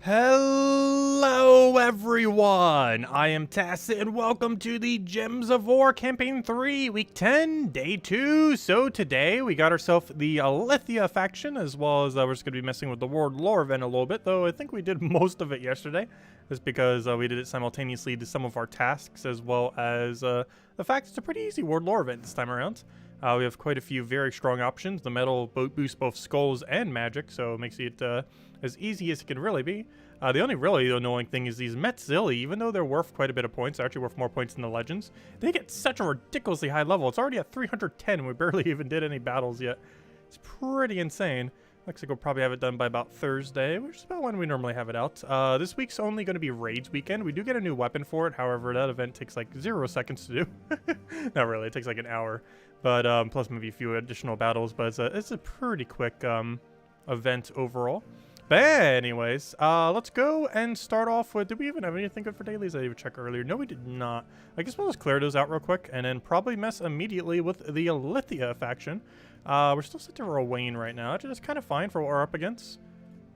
Hello everyone, I am Tacit and welcome to the Gems of War Campaign 3, Week 10, Day 2. So today we got ourselves the Illithia faction, as well as we're just going to be messing with the World Lore event a little bit, though I think we did most of it yesterday, just because we did it simultaneously to some of our tasks, as well as the fact it's a pretty easy World Lore event this time around. We have quite a few very strong options. The metal boosts both skulls and magic, so it makes it as easy as it can really be. The only really annoying thing is these Metzilli, even though they're worth quite a bit of points, they're actually worth more points than the Legends, they get such a ridiculously high level. It's already at 310 and we barely even did any battles yet. It's pretty insane. Looks like we'll probably have it done by about Thursday, which is about when we normally have it out. This week's only going to be Raids weekend. We do get a new weapon for it, however, that event takes like 0 seconds to do. Not really, it takes like an hour. But plus maybe a few additional battles, but it's a pretty quick event overall. But anyways, let's go and start off with, did we even have anything good for dailies? I didn't even check earlier. No, we did not. I guess we'll just clear those out real quick and then probably mess immediately with the Illithia faction. We're still set to Wayne right now, which is kind of fine for what we're up against.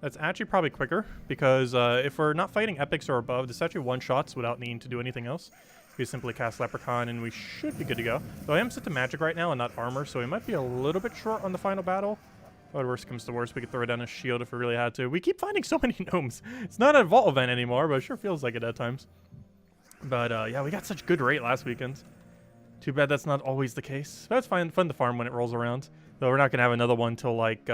That's actually probably quicker because if we're not fighting epics or above, this actually one-shots without needing to do anything else. We simply cast Leprechaun and we should be good to go. Though I am set to magic right now and not armor, so we might be a little bit short on the final battle. But worst comes to worst, we could throw down a shield if we really had to. We keep finding so many gnomes. It's not a vault event anymore, but it sure feels like it at times. But yeah, we got such good rate last weekend. Too bad that's not always the case. But it's fun to farm when it rolls around. Though we're not going to have another one till like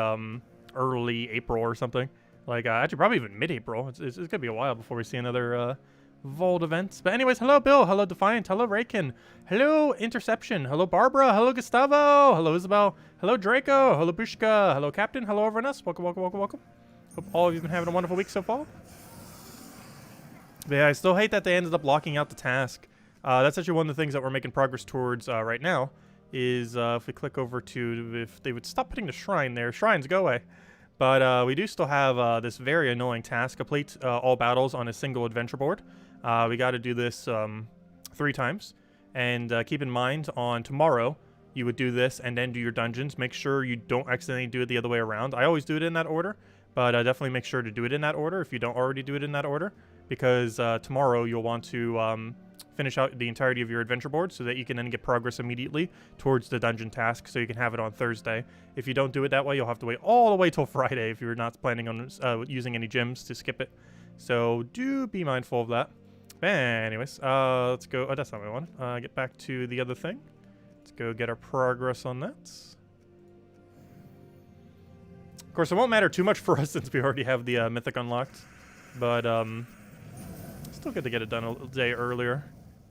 early April or something. Like actually probably even mid-April. It's going to be a while before we see another Vault events. But anyways, hello Bill, hello Defiant, hello Raykin, hello Interception, hello Barbara, hello Gustavo, hello Isabel, hello Draco, hello Bushka, hello Captain, hello everyone else. Welcome, welcome, welcome, welcome. Hope all of you have been having a wonderful week so far. But yeah, I still hate that they ended up locking out the task. That's actually one of the things that we're making progress towards right now, is if we click over to, if they would stop putting the shrine there, shrines go away. But we do still have this very annoying task, complete all battles on a single adventure board. We got to do this 3 times, and keep in mind on tomorrow you would do this and then do your dungeons. Make sure you don't accidentally do it the other way around. I always do it in that order, but definitely make sure to do it in that order if you don't already do it in that order, because tomorrow you'll want to finish out the entirety of your adventure board so that you can then get progress immediately towards the dungeon task, so you can have it on Thursday. If you don't do it that way, you'll have to wait all the way till Friday if you're not planning on using any gems to skip it. So do be mindful of that. Anyways, let's go. Oh, that's not what I want. Get back to the other thing. Let's go get our progress on that. Of course, it won't matter too much for us since we already have the mythic unlocked, but still good to get it done a day earlier,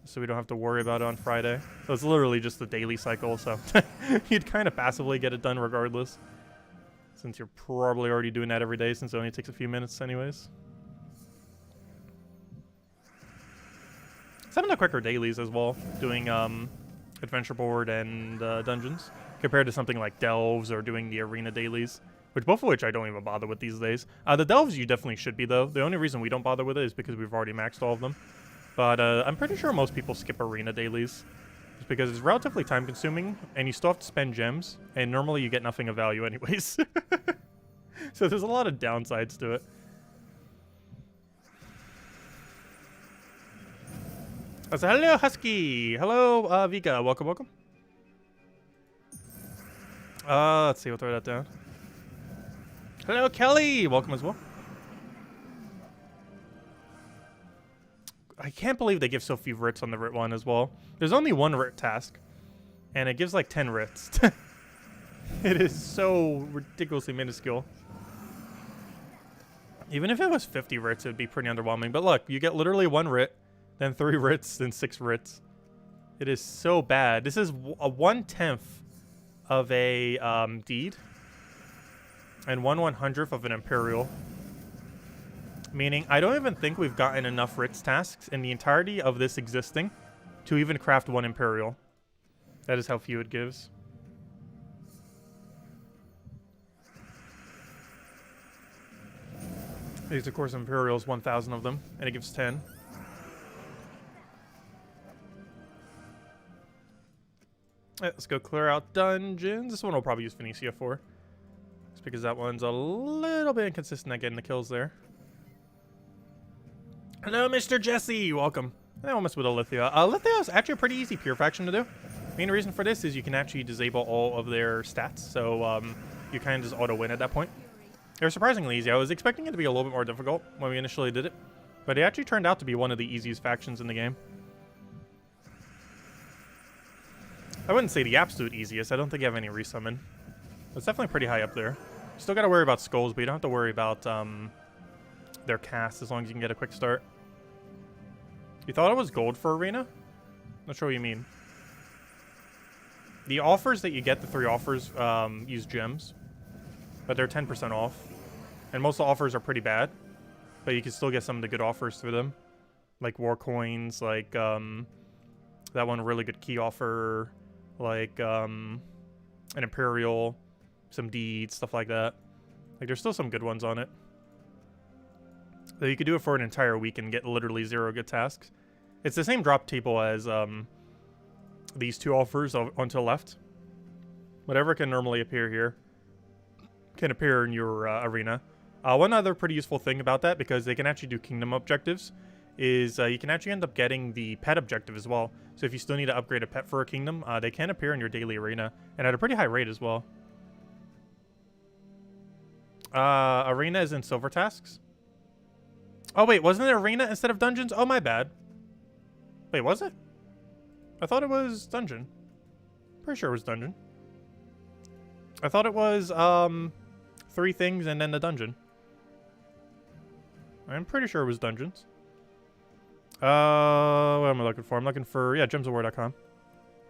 so we don't have to worry about it on Friday. So it's literally just the daily cycle, so you'd kind of passively get it done regardless, since you're probably already doing that every day, since it only takes a few minutes anyways. Some of the quicker dailies as well, doing adventure board and dungeons, compared to something like delves or doing the arena dailies, which both of which I don't even bother with these days. The delves you definitely should be though. The only reason we don't bother with it is because we've already maxed all of them. But I'm pretty sure most people skip arena dailies, just because it's relatively time consuming and you still have to spend gems, and normally you get nothing of value anyways. So there's a lot of downsides to it. So hello Husky, hello Vika, welcome, welcome. Let's see, we'll throw that down. Hello Kelly, welcome as well. I can't believe they give so few writs on the writ one as well. There's only 1 writ task, and it gives like 10 writs. It is so ridiculously minuscule. Even if it was 50 writs, it would be pretty underwhelming. But look, you get literally 1 writ, then 3 writs, then 6 writs. It is so bad. This is a 1/10 of a deed, and 1/100th of an imperial. Meaning, I don't even think we've gotten enough writs tasks in the entirety of this existing to even craft 1 imperial. That is how few it gives. These, of course, imperials, 1,000 of them, and it gives 10. Let's go clear out dungeons. This one we'll probably use Phoenicia for, just because that one's a little bit inconsistent at getting the kills there. Hello, Mr. Jesse. Welcome. I almost with Illithia. Illithia is actually a pretty easy pure faction to do. Main reason for this is you can actually disable all of their stats, so you kind of just auto-win at that point. They're surprisingly easy. I was expecting it to be a little bit more difficult when we initially did it, but it actually turned out to be one of the easiest factions in the game. I wouldn't say the absolute easiest. I don't think you have any resummon. It's definitely pretty high up there. Still got to worry about skulls, but you don't have to worry about their cast as long as you can get a quick start. You thought it was gold for arena? Not sure what you mean. The offers that you get, the 3 offers, use gems, but they're 10% off. And most of the offers are pretty bad, but you can still get some of the good offers through them. Like war coins, like that one really good key offer, like an Imperial, some deeds, stuff like that. Like there's still some good ones on it. So you could do it for an entire week and get literally 0 good tasks. It's the same drop table as these 2 offers on to the left. Whatever can normally appear here can appear in your arena. One other pretty useful thing about that, because they can actually do kingdom objectives, is you can actually end up getting the pet objective as well. So if you still need to upgrade a pet for a kingdom, they can appear in your daily arena, and at a pretty high rate as well. Arena is in silver tasks. Oh wait, wasn't it arena instead of dungeons? Oh, my bad. Wait, was it? I thought it was dungeon. Pretty sure it was dungeon. I thought it was 3 things and then the dungeon. I'm pretty sure it was dungeons. What am I looking for? I'm looking for, yeah, gemsofwar.com.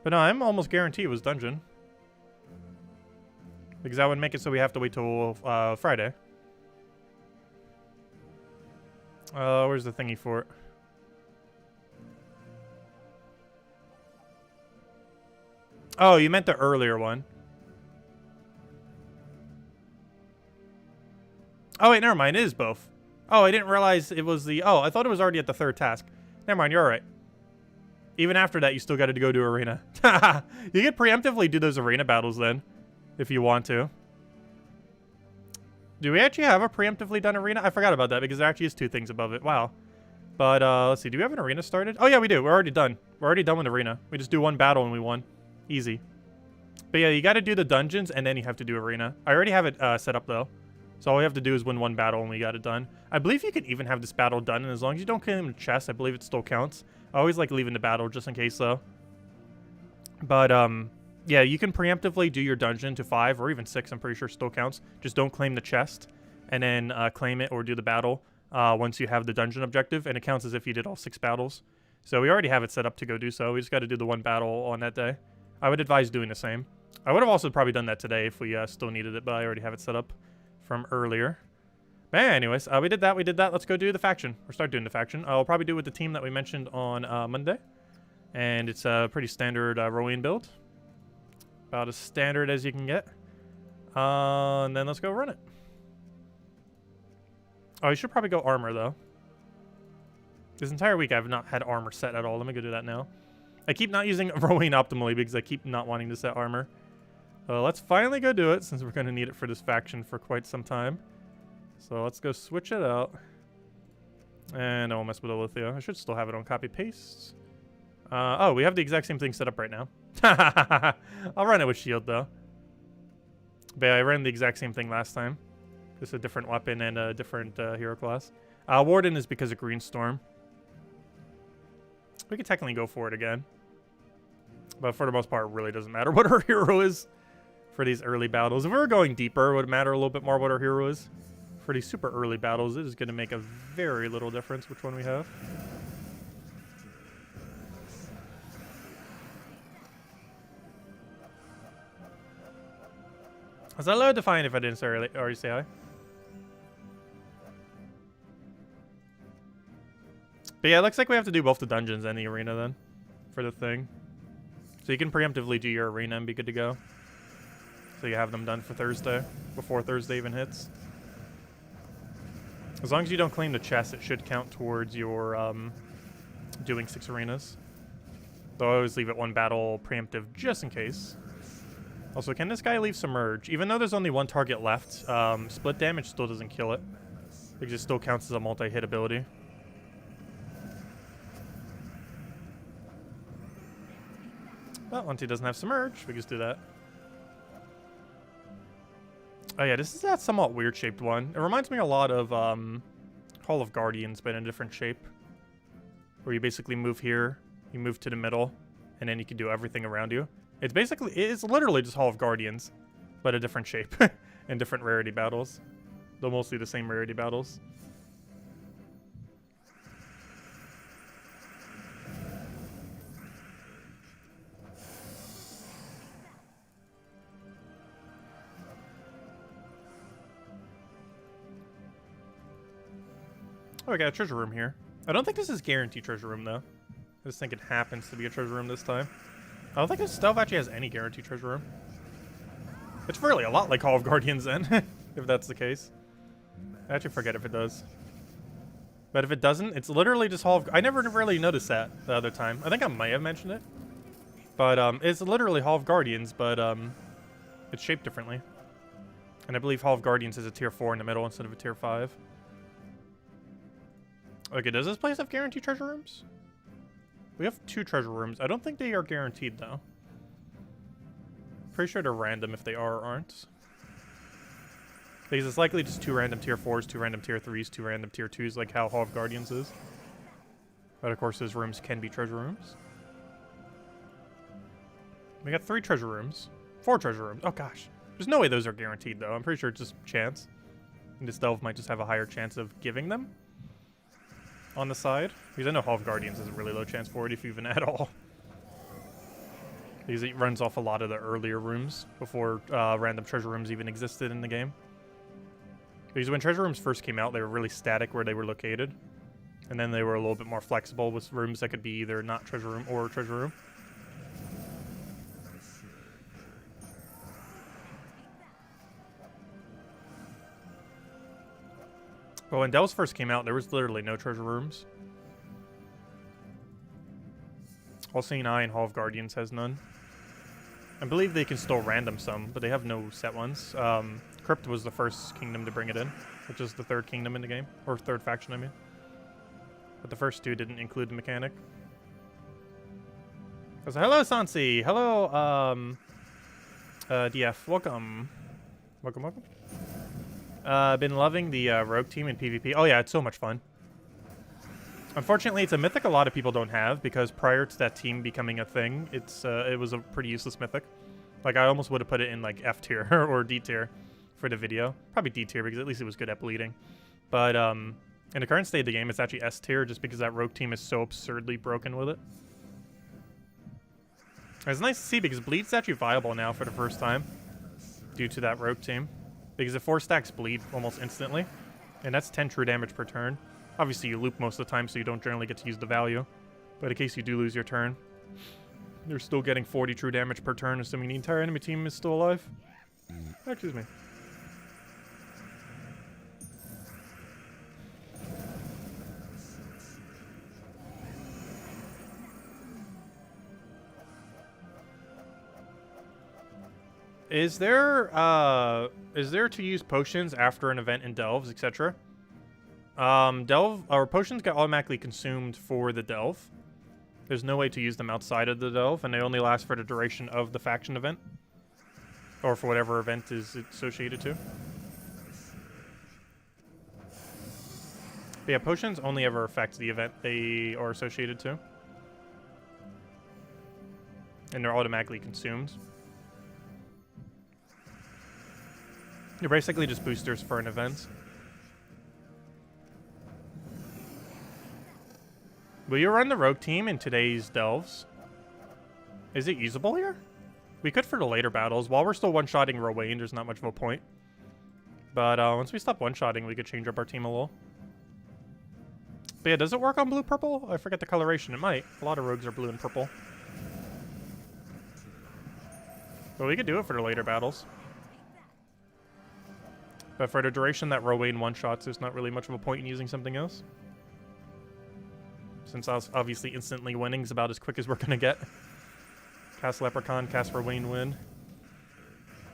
But no, I'm almost guaranteed it was dungeon. Because that would make it so we have to wait till Friday. Where's the thingy for it? Oh, you meant the earlier one. Oh, wait, never mind. It is both. Oh, I didn't realize it was the... Oh, I thought it was already at the 3rd task. Never mind, you're alright. Even after that, you still got to go do arena. You could preemptively do those arena battles then, if you want to. Do we actually have a preemptively done arena? I forgot about that because there actually is 2 things above it. Wow. But let's see. Do we have an arena started? Oh, yeah, we do. We're already done. We're already done with arena. We just do 1 battle and we won. Easy. But yeah, you got to do the dungeons and then you have to do arena. I already have it set up though. So all we have to do is win 1 battle and we got it done. I believe you can even have this battle done, and as long as you don't kill him in the chest, I believe it still counts. I always like leaving the battle just in case though. But yeah, you can preemptively do your dungeon to 5 or even 6, I'm pretty sure still counts. Just don't claim the chest and then claim it or do the battle once you have the dungeon objective, and it counts as if you did all 6 battles. So we already have it set up to go do so. We just got to do the 1 battle on that day. I would advise doing the same. I would have also probably done that today if we still needed it, but I already have it set up from earlier. But anyways, we did that. Let's go do the faction. Or start doing the faction. I'll probably do it with the team that we mentioned on Monday. And it's a pretty standard Rowan build. About as standard as you can get. And then let's go run it. Oh, you should probably go armor, though. This entire week, I've not had armor set at all. Let me go do that now. I keep not using Rowan optimally because I keep not wanting to set armor. Let's finally go do it, since we're going to need it for this faction for quite some time. So let's go switch it out. And I won't mess with Illithia. I should still have it on copy-paste. Oh, we have the exact same thing set up right now. I'll run it with shield, though. But yeah, I ran the exact same thing last time. Just a different weapon and a different hero class. Warden is because of Greenstorm. We could technically go for it again. But for the most part, it really doesn't matter what our hero is for these early battles. If we were going deeper, it would matter a little bit more what our hero is. For these super early battles, it is going to make a very little difference which one we have. Was I allowed to find if I didn't already say hi? But yeah, it looks like we have to do both the dungeons and the arena then for the thing. So you can preemptively do your arena and be good to go. So you have them done for Thursday, before Thursday even hits. As long as you don't claim the chest, it should count towards your doing 6 arenas. Though I always leave it 1 battle preemptive just in case. Also, can this guy leave Submerge? Even though there's only 1 target left, split damage still doesn't kill it. It just still counts as a multi-hit ability. Well, Unti doesn't have Submerge. We can just do that. Oh yeah, this is that somewhat weird shaped one. It reminds me a lot of Hall of Guardians, but in a different shape. Where you basically move here, you move to the middle, and then you can do everything around you. It's literally just Hall of Guardians, but a different shape and different rarity battles. Though mostly the same rarity battles. Oh, I got a treasure room here. I don't think this is guaranteed treasure room, though. I just think it happens to be a treasure room this time. I don't think this stuff actually has any guaranteed treasure room. It's really a lot like Hall of Guardians, then, if that's the case. I actually forget if it does. But if it doesn't, it's literally just Hall of... I never really noticed that the other time. I think I might have mentioned it. But it's literally Hall of Guardians, but it's shaped differently. And I believe Hall of Guardians is a tier 4 in the middle instead of a tier 5. Okay, does this place have guaranteed treasure rooms? We have 2 treasure rooms. I don't think they are guaranteed, though. Pretty sure they're random if they are or aren't. Because it's likely just 2 random tier 4s, 2 random tier 3s, 2 random tier 2s, like how Hall of Guardians is. But of course, those rooms can be treasure rooms. We got 3 treasure rooms. 4 treasure rooms. Oh, gosh. There's no way those are guaranteed, though. I'm pretty sure it's just chance. And this delve might just have a higher chance of giving them on the side. Because I know Hall of Guardians has a really low chance for it, if even at all. Because it runs off a lot of the earlier rooms before random treasure rooms even existed in the game. Because when treasure rooms first came out, they were really static where they were located. And then they were a little bit more flexible with rooms that could be either not treasure room or treasure room. But when delves first came out, there was literally no treasure rooms. All-Seeing Eye and Hall of Guardians has none. I believe they can still random some, but they have no set ones. Crypt was the first kingdom to bring it in, which is the 3rd kingdom in the game. Or 3rd faction, I mean. But the first 2 didn't include the mechanic. So, hello, Sansi. Hello, DF. Welcome. Welcome, welcome. Been loving the rogue team in PvP. Oh yeah, it's so much fun. Unfortunately, it's a mythic a lot of people don't have, because prior to that team becoming a thing, it was a pretty useless mythic. Like, I almost would have put it in, like, F tier or D tier for the video. Probably D tier, because at least it was good at bleeding. But, in the current state of the game, it's actually S tier, just because that rogue team is so absurdly broken with it. It's nice to see, because bleed's actually viable now for the first time, due to that rogue team. Because it 4 stacks bleed almost instantly, and that's 10 true damage per turn. Obviously, you loop most of the time, so you don't generally get to use the value. But in case you do lose your turn, you're still getting 40 true damage per turn, assuming the entire enemy team is still alive. Oh, excuse me. Is there to use potions after an event in delves, etc.? Potions get automatically consumed for the delve. There's no way to use them outside of the delve, and they only last for the duration of the faction event. Or for whatever event is associated to. But yeah, potions only ever affect the event they are associated to. And they're automatically consumed. They're basically just boosters for an event. Will you run the rogue team in today's delves? Is it usable here? We could for the later battles. While we're still one-shotting Rowain, there's not much of a point. But once we stop one-shotting, we could change up our team a little. But yeah, does it work on blue-purple? I forget the coloration. It might. A lot of rogues are blue and purple. But we could do it for the later battles. But for the duration that Rowain one-shots, there's not really much of a point in using something else. Since obviously instantly winning is about as quick as we're going to get. Cast Leprechaun, cast Rowain, win.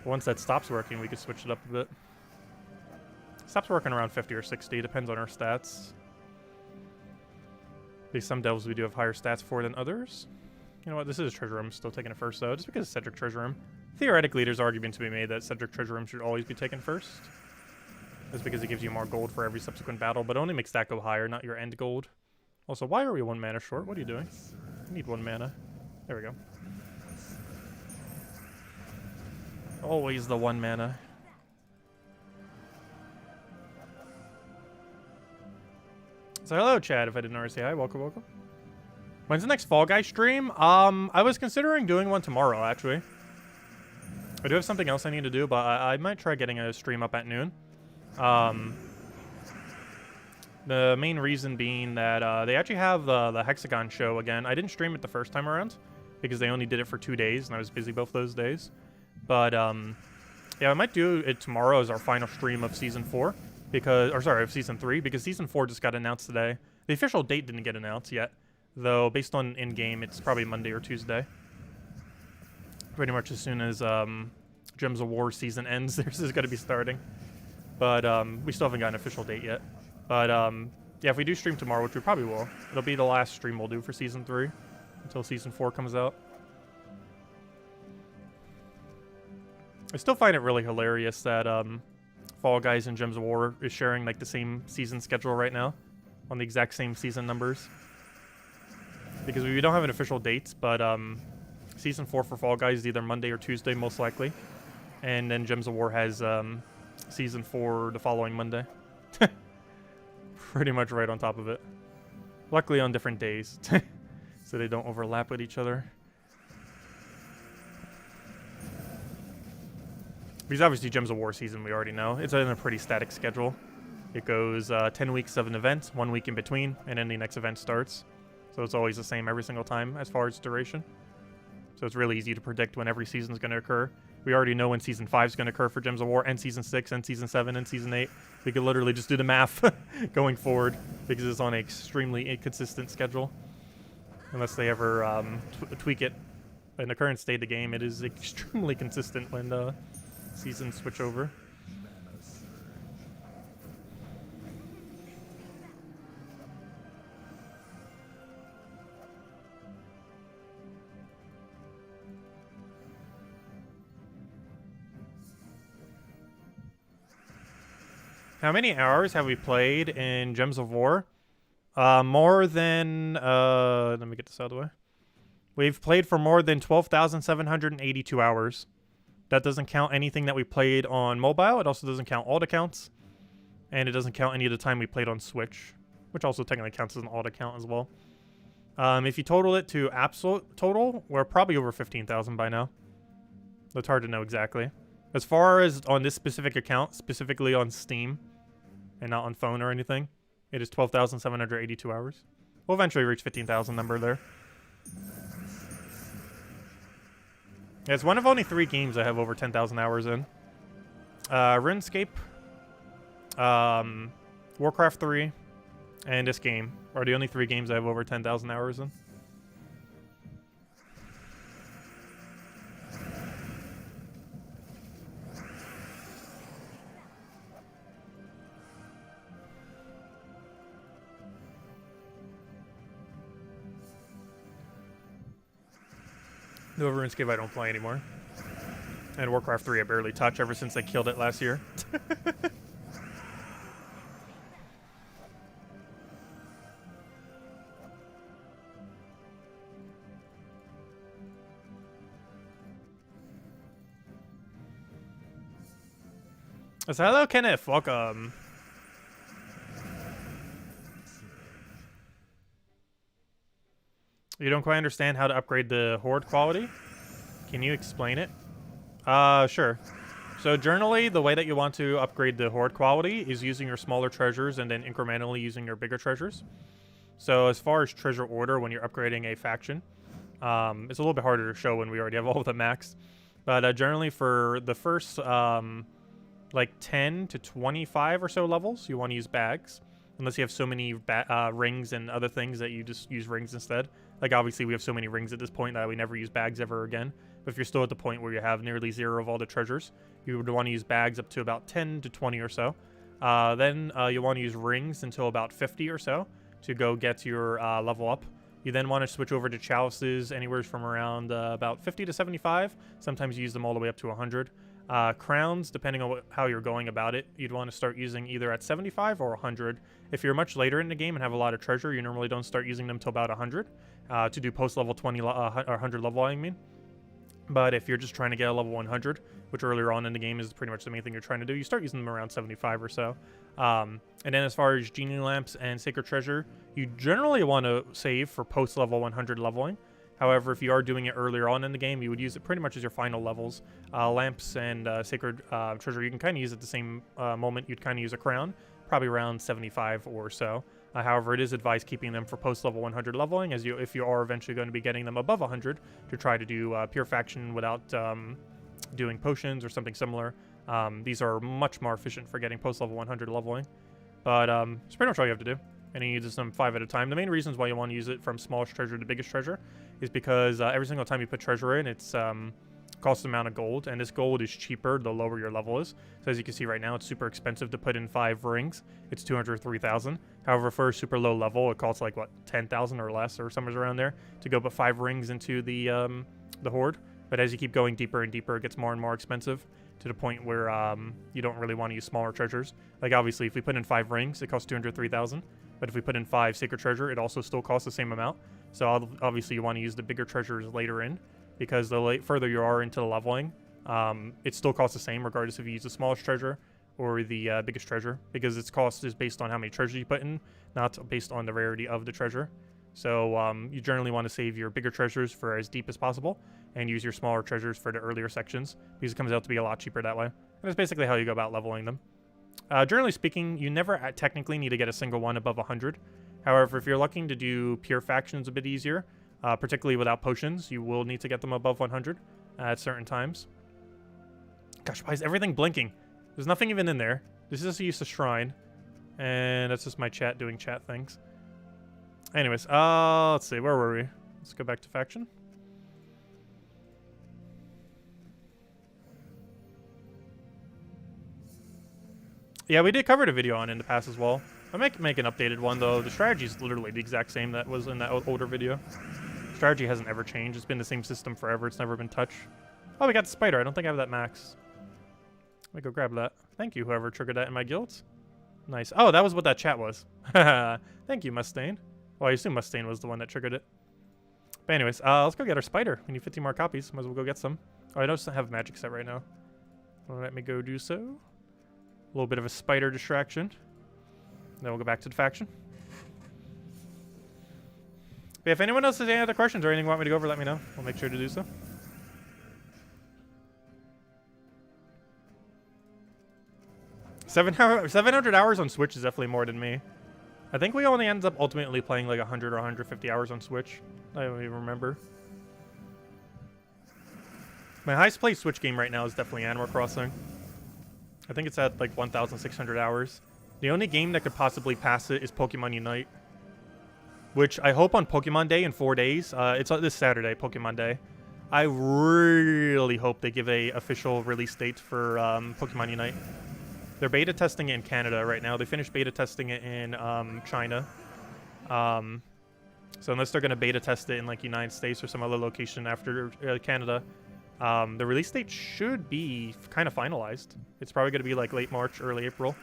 Once that stops working, we could switch it up a bit. Stops working around 50 or 60, depends on our stats. There's some delves we do have higher stats for than others. You know what? This is treasure room. Still taking it first, though, just because it's Cedric treasure room. Theoretically, there's argument to be made that Cedric treasure room should always be taken first. That's because it gives you more gold for every subsequent battle, but it only makes that go higher, not your end gold. Also, why are we 1 mana short? What are you doing? You need 1 mana. There we go. Always the 1 mana. So hello, Chad, if I didn't already say hi. Welcome, welcome. When's the next Fall Guys stream? I was considering doing one tomorrow, actually. I do have something else I need to do, but I might try getting a stream up at noon. The main reason being that they actually have the Hexagon show again. I didn't stream it the first time around because they only did it for 2 days, and I was busy both those days. But yeah, I might do it tomorrow as our final stream of Season 4. Of Season 3, because Season 4 just got announced today. The official date didn't get announced yet, though based on in-game, it's probably Monday or Tuesday. Pretty much as soon as Gems of War season ends, theirs is going to be starting. But we still haven't got an official date yet. But yeah, if we do stream tomorrow, which we probably will, it'll be the last stream we'll do for Season 3 until Season 4 comes out. I still find it really hilarious that Fall Guys and Gems of War is sharing like the same season schedule right now on the exact same season numbers. Because we don't have an official date, but Season 4 for Fall Guys is either Monday or Tuesday, most likely. And then Gems of War has Season 4 the following Monday. Pretty much right on top of it. Luckily on different days, so they don't overlap with each other. Because obviously Gems of War season, we already know. It's in a pretty static schedule. It goes 10 weeks of an event, 1 week in between, and then the next event starts. So it's always the same every single time as far as duration. So it's really easy to predict when every season is going to occur. We already know when Season 5 is going to occur for Gems of War, and Season 6, and Season 7, and Season 8. We could literally just do the math going forward, because it's on an extremely inconsistent schedule. Unless they ever tweak it. In the current state of the game, it is extremely consistent when seasons switch over. How many hours have we played in Gems of War? More than, let me get this out of the way. We've played for more than 12,782 hours. That doesn't count anything that we played on mobile. It also doesn't count alt accounts. And it doesn't count any of the time we played on Switch, which also technically counts as an alt account as well. If you total it to absolute total, we're probably over 15,000 by now. It's hard to know exactly. As far as on this specific account, specifically on Steam, and not on phone or anything, it is 12,782 hours. We'll eventually reach 15,000 number there. Yeah, it's one of only 3 games I have over 10,000 hours in. RuneScape, Warcraft 3, and this game are the only 3 games I have over 10,000 hours in. No, RuneScape I don't play anymore. And Warcraft 3 I barely touch ever since they killed it last year. So hello, Kenneth. Welcome. You don't quite understand how to upgrade the horde quality? Can you explain it? Sure. So generally, the way that you want to upgrade the horde quality is using your smaller treasures and then incrementally using your bigger treasures. So as far as treasure order, when you're upgrading a faction, it's a little bit harder to show when we already have all of them maxed. But generally for the first like 10 to 25 or so levels, you want to use bags. Unless you have so many rings and other things that you just use rings instead. Like, obviously, we have so many rings at this point that we never use bags ever again. But if you're still at the point where you have nearly 0 of all the treasures, you would want to use bags up to about 10 to 20 or so. Then you'll want to use rings until about 50 or so to go get your level up. You then want to switch over to chalices anywhere from around about 50 to 75. Sometimes you use them all the way up to 100. Crowns, depending on how you're going about it, you'd want to start using either at 75 or 100. If you're much later in the game and have a lot of treasure, you normally don't start using them till about 100 to do post-level 20 or 100 level, I mean. But if you're just trying to get a level 100, which earlier on in the game is pretty much the main thing you're trying to do, you start using them around 75 or so. And then as far as Genie Lamps and Sacred Treasure, you generally want to save for post-level 100 leveling. However, if you are doing it earlier on in the game, you would use it pretty much as your final levels. Lamps and Sacred Treasure, you can kind of use at the same moment you'd kind of use a Crown, probably around 75 or so. However, it is advised keeping them for post-level 100 leveling, as if you are eventually going to be getting them above 100 to try to do Pure Faction without doing potions or something similar. These are much more efficient for getting post-level 100 leveling. But it's pretty much all you have to do. And you use them 5 at a time. The main reasons why you want to use it from smallest treasure to biggest treasure is because every single time you put treasure in, it's costs an amount of gold, and this gold is cheaper the lower your level is. So as you can see right now, it's super expensive to put in 5 rings. It's 203,000. However, for a super low level, it costs like what, 10,000 or less, or somewhere around there, to go put 5 rings into the hoard. But as you keep going deeper and deeper, it gets more and more expensive to the point where you don't really want to use smaller treasures. Like obviously, if we put in 5 rings, it costs 203,000. But if we put in 5 Sacred Treasure, it also still costs the same amount. So obviously, you want to use the bigger treasures later in, because the further you are into the leveling, it still costs the same regardless if you use the smallest treasure or the biggest treasure, because its cost is based on how many treasures you put in, not based on the rarity of the treasure. So you generally want to save your bigger treasures for as deep as possible and use your smaller treasures for the earlier sections, because it comes out to be a lot cheaper that way. And that's basically how you go about leveling them. Generally speaking, you never technically need to get a single one above 100. However, if you're looking to do pure factions a bit easier, particularly without potions, you will need to get them above 100 at certain times. Gosh, why is everything blinking? There's nothing even in there. This is just a shrine, and that's just my chat doing chat things. Anyways, let's see, where were we? Let's go back to faction. Yeah, we did cover a video on it in the past as well. I might make an updated one, though. The strategy is literally the exact same that was in that older video. Strategy hasn't ever changed. It's been the same system forever. It's never been touched. Oh, we got the spider. I don't think I have that max. Let me go grab that. Thank you, whoever triggered that in my guilds. Nice. Oh, that was what that chat was. Thank you, Mustaine. Well, I assume Mustaine was the one that triggered it. But anyways, let's go get our spider. We need 50 more copies. Might as well go get some. Oh, I don't have a magic set right now. Well, let me go do so. A little bit of a spider distraction. Then we'll go back to the faction. But if anyone else has any other questions or anything you want me to go over, let me know. We'll make sure to do so. Seven 700 hours on Switch is definitely more than me. I think we only ended up ultimately playing like 100 or 150 hours on Switch. I don't even remember. My highest played Switch game right now is definitely Animal Crossing. I think it's at like 1,600 hours. The only game that could possibly pass it is Pokemon Unite, which I hope on Pokemon Day in 4 days. It's this Saturday, Pokemon Day. I really hope they give a official release date for Pokemon Unite. They're beta testing it in Canada right now. They finished beta testing it in China. So unless they're going to beta test it in like United States or some other location after Canada, the release date should be kind of finalized. It's probably going to be like late March, early April.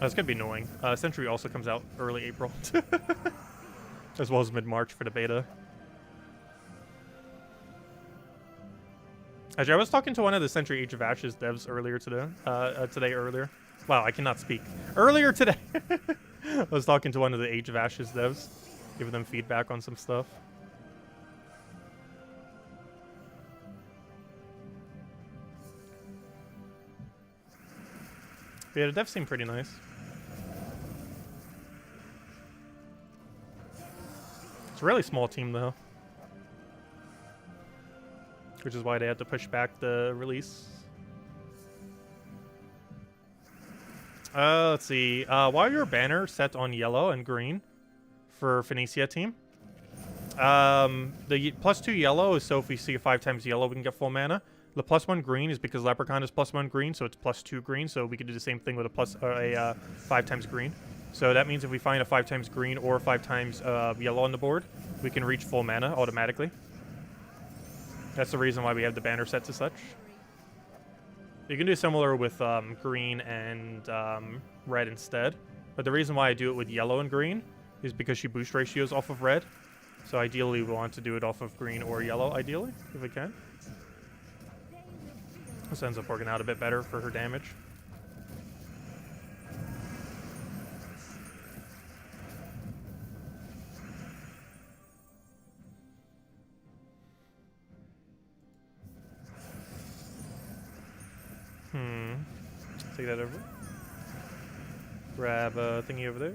That's going to be annoying. Century also comes out early April. As well as mid-March for the beta. Actually, I was talking to one of the Century Age of Ashes devs earlier today. Earlier. Wow, I cannot speak. Earlier today. I was talking to one of the Age of Ashes devs. Giving them feedback on some stuff. But yeah, the devs seem pretty nice. It's a really small team, though. Which is why they had to push back the release. Let's see. Why are your banner set on yellow and green for Phoenicia team? The +2 yellow is so if we see 5 times yellow, we can get full mana. The +1 green is because Leprechaun is +1 green, so it's +2 green. So we could do the same thing with a 5 times green. So that means if we find a 5 times green or 5 times yellow on the board, we can reach full mana automatically. That's the reason why we have the banner sets as such. You can do similar with green and red instead. But the reason why I do it with yellow and green is because she boost ratios off of red. So ideally we want to do it off of green or yellow, ideally, if we can. This ends up working out a bit better for her damage. Take that over. Grab a thingy over there.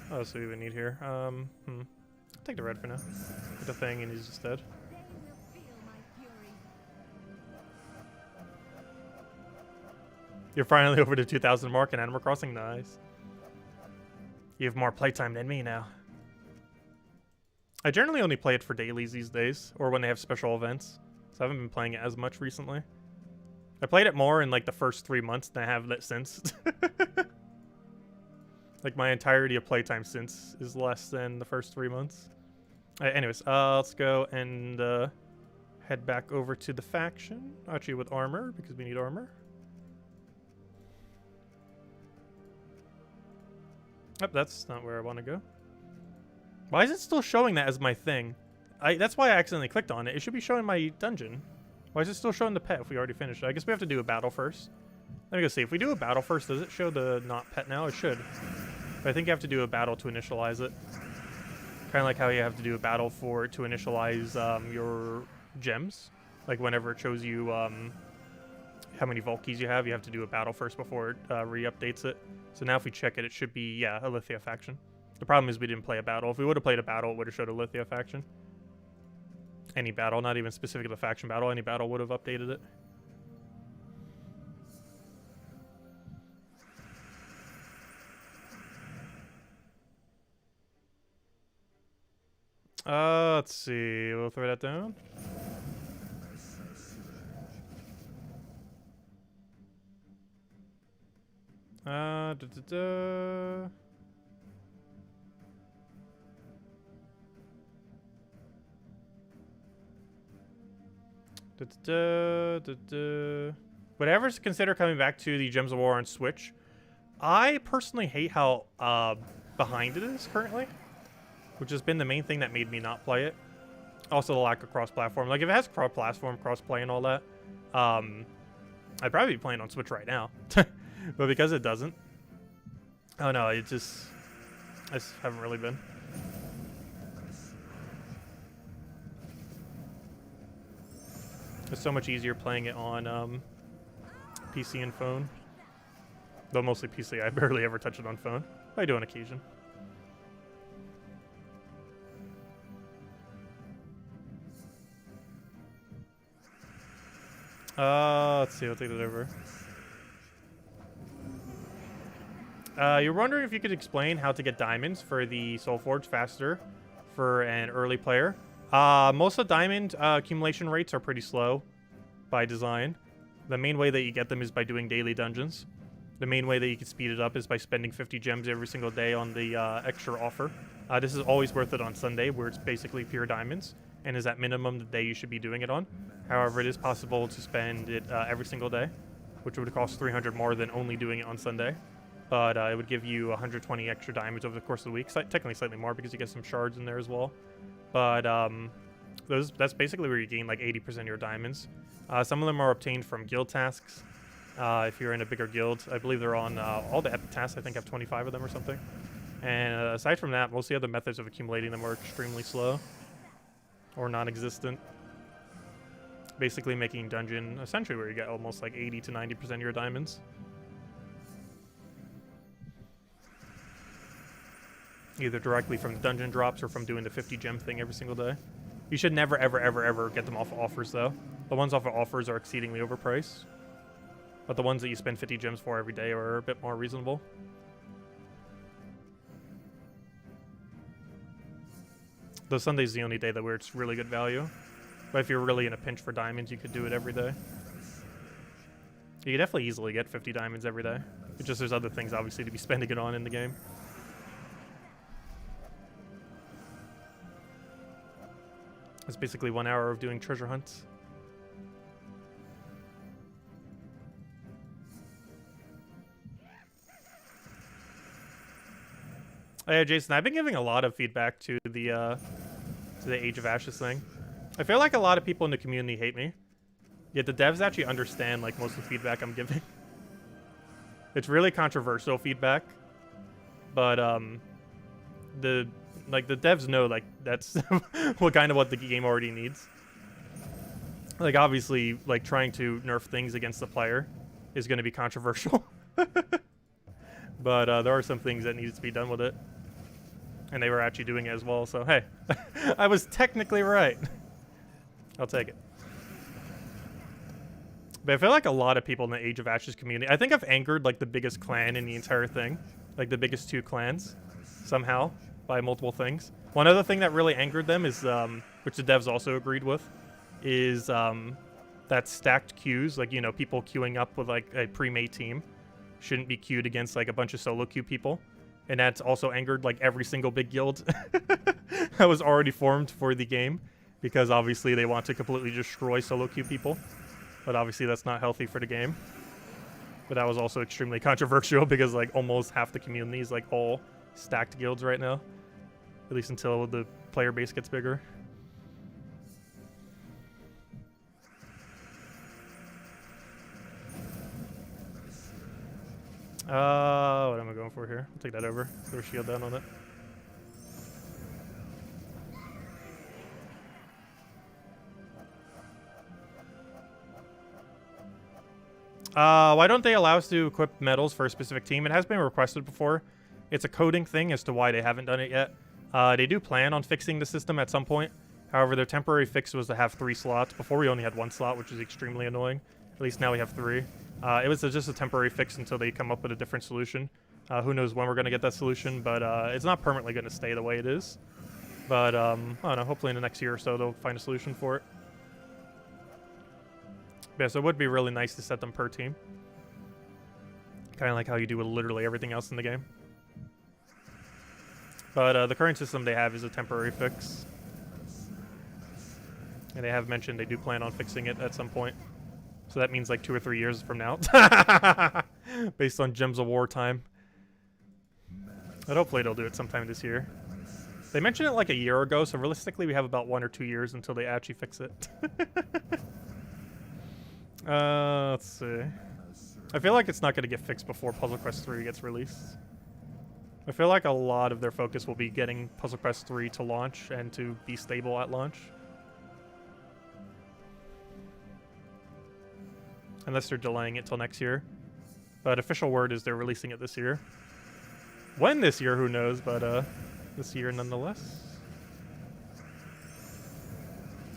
Oh, so we would need here. I'll take the red for now. Get the thing and he's just dead. You're finally over the 2,000 mark in Animal Crossing? Nice. You have more playtime than me now. I generally only play it for dailies these days, or when they have special events. So I haven't been playing it as much recently. I played it more in like the first 3 months than I have since. Like my entirety of playtime since is less than the first 3 months. Anyways, let's go and head back over to the faction. Actually with armor, because we need armor. Oh, that's not where I want to go. Why is it still showing that as my thing? That's why I accidentally clicked on it. It should be showing my dungeon. Why is it still showing the pet if we already finished it? I guess we have to do a battle first. Let me go see. If we do a battle first, does it show the not pet now? It should. But I think you have to do a battle to initialize it. Kind of like how you have to do a battle to initialize your gems. Like whenever it shows you how many vault keys you have to do a battle first before it re-updates it. So now if we check it, it should be, yeah, Illithia faction. The problem is we didn't play a battle. If we would have played a battle, it would have showed Illithia faction. Any battle, not even specifically the faction battle, any battle would have updated it. Let's see. We'll throw that down. Whatever, consider coming back to the Gems of War on Switch. I personally hate how behind it is currently, which has been the main thing that made me not play it. Also the lack of cross-platform. Like if it has cross-platform, cross-play and all that, I'd probably be playing on Switch right now. But because it doesn't, oh no, I just haven't really been. It's so much easier playing it on PC and phone. Though mostly PC, I barely ever touch it on phone. I do on occasion. Let's see, I'll take that over. You're wondering if you could explain how to get diamonds for the Soulforge faster for an early player. Most of the diamond accumulation rates are pretty slow by design. The main way that you get them is by doing daily dungeons. The main way that you can speed it up is by spending 50 gems every single day on the extra offer. This is always worth it on Sunday, where it's basically pure diamonds, and is at minimum the day you should be doing it on. However, it is possible to spend it every single day, which would cost 300 more than only doing it on Sunday. But it would give you 120 extra diamonds over the course of the week. Technically slightly more because you get some shards in there as well. But that's basically where you gain like 80% of your diamonds. Some of them are obtained from guild tasks. If you're in a bigger guild, I believe they're on all the epic tasks. I think I have 25 of them or something. And aside from that, most of the other methods of accumulating them are extremely slow or non-existent. Basically making dungeon essentially where you get almost like 80 to 90% of your diamonds. Either directly from the dungeon drops or from doing the 50 gem thing every single day. You should never, ever, ever, ever get them off of offers, though. The ones off of offers are exceedingly overpriced. But the ones that you spend 50 gems for every day are a bit more reasonable. Though Sunday's the only day that where it's really good value. But if you're really in a pinch for diamonds, you could do it every day. You could definitely easily get 50 diamonds every day. It's just there's other things, obviously, to be spending it on in the game. It's basically 1 hour of doing treasure hunts. Oh, yeah, Jason, I've been giving a lot of feedback to the Age of Ashes thing. I feel like a lot of people in the community hate me. Yet the devs actually understand like most of the feedback I'm giving. It's really controversial feedback, but the devs know like that's what the game already needs. Like obviously, like trying to nerf things against the player is going to be controversial, but there are some things that needs to be done with it, and they were actually doing it as well. So hey, I was technically right. I'll take it. But I feel like a lot of people in the Age of Ashes community, I think I've angered like the biggest clan in the entire thing, like the biggest 2 clans, somehow, by multiple things. One other thing that really angered them is, which the devs also agreed with, is that stacked queues, like, you know, people queuing up with like a pre-made team shouldn't be queued against like a bunch of solo queue people. And that's also angered like every single big guild that was already formed for the game, because obviously they want to completely destroy solo queue people. But obviously that's not healthy for the game. But that was also extremely controversial because like almost half the community is like all stacked guilds right now. At least until the player base gets bigger. What am I going for here? I'll take that over. Throw a shield down on it. Why don't they allow us to equip medals for a specific team? It has been requested before. It's a coding thing as to why they haven't done it yet. They do plan on fixing the system at some point. However, their temporary fix was to have 3 slots. Before we only had 1 slot, which is extremely annoying. At least now we have 3. It was just a temporary fix until they come up with a different solution. Who knows when we're going to get that solution, but it's not permanently going to stay the way it is. But, I don't know, hopefully in the next year or so they'll find a solution for it. Yeah, so it would be really nice to set them per team. Kind of like how you do with literally everything else in the game. But the current system they have is a temporary fix. And they have mentioned they do plan on fixing it at some point. So that means like 2 or 3 years from now. Based on Gems of War time. But hopefully they'll do it sometime this year. They mentioned it like a year ago, so realistically we have about 1 or 2 years until they actually fix it. Let's see. I feel like it's not going to get fixed before Puzzle Quest 3 gets released. I feel like a lot of their focus will be getting Puzzle Quest 3 to launch and to be stable at launch. Unless they're delaying it till next year. But official word is they're releasing it this year. When this year, who knows, but this year nonetheless.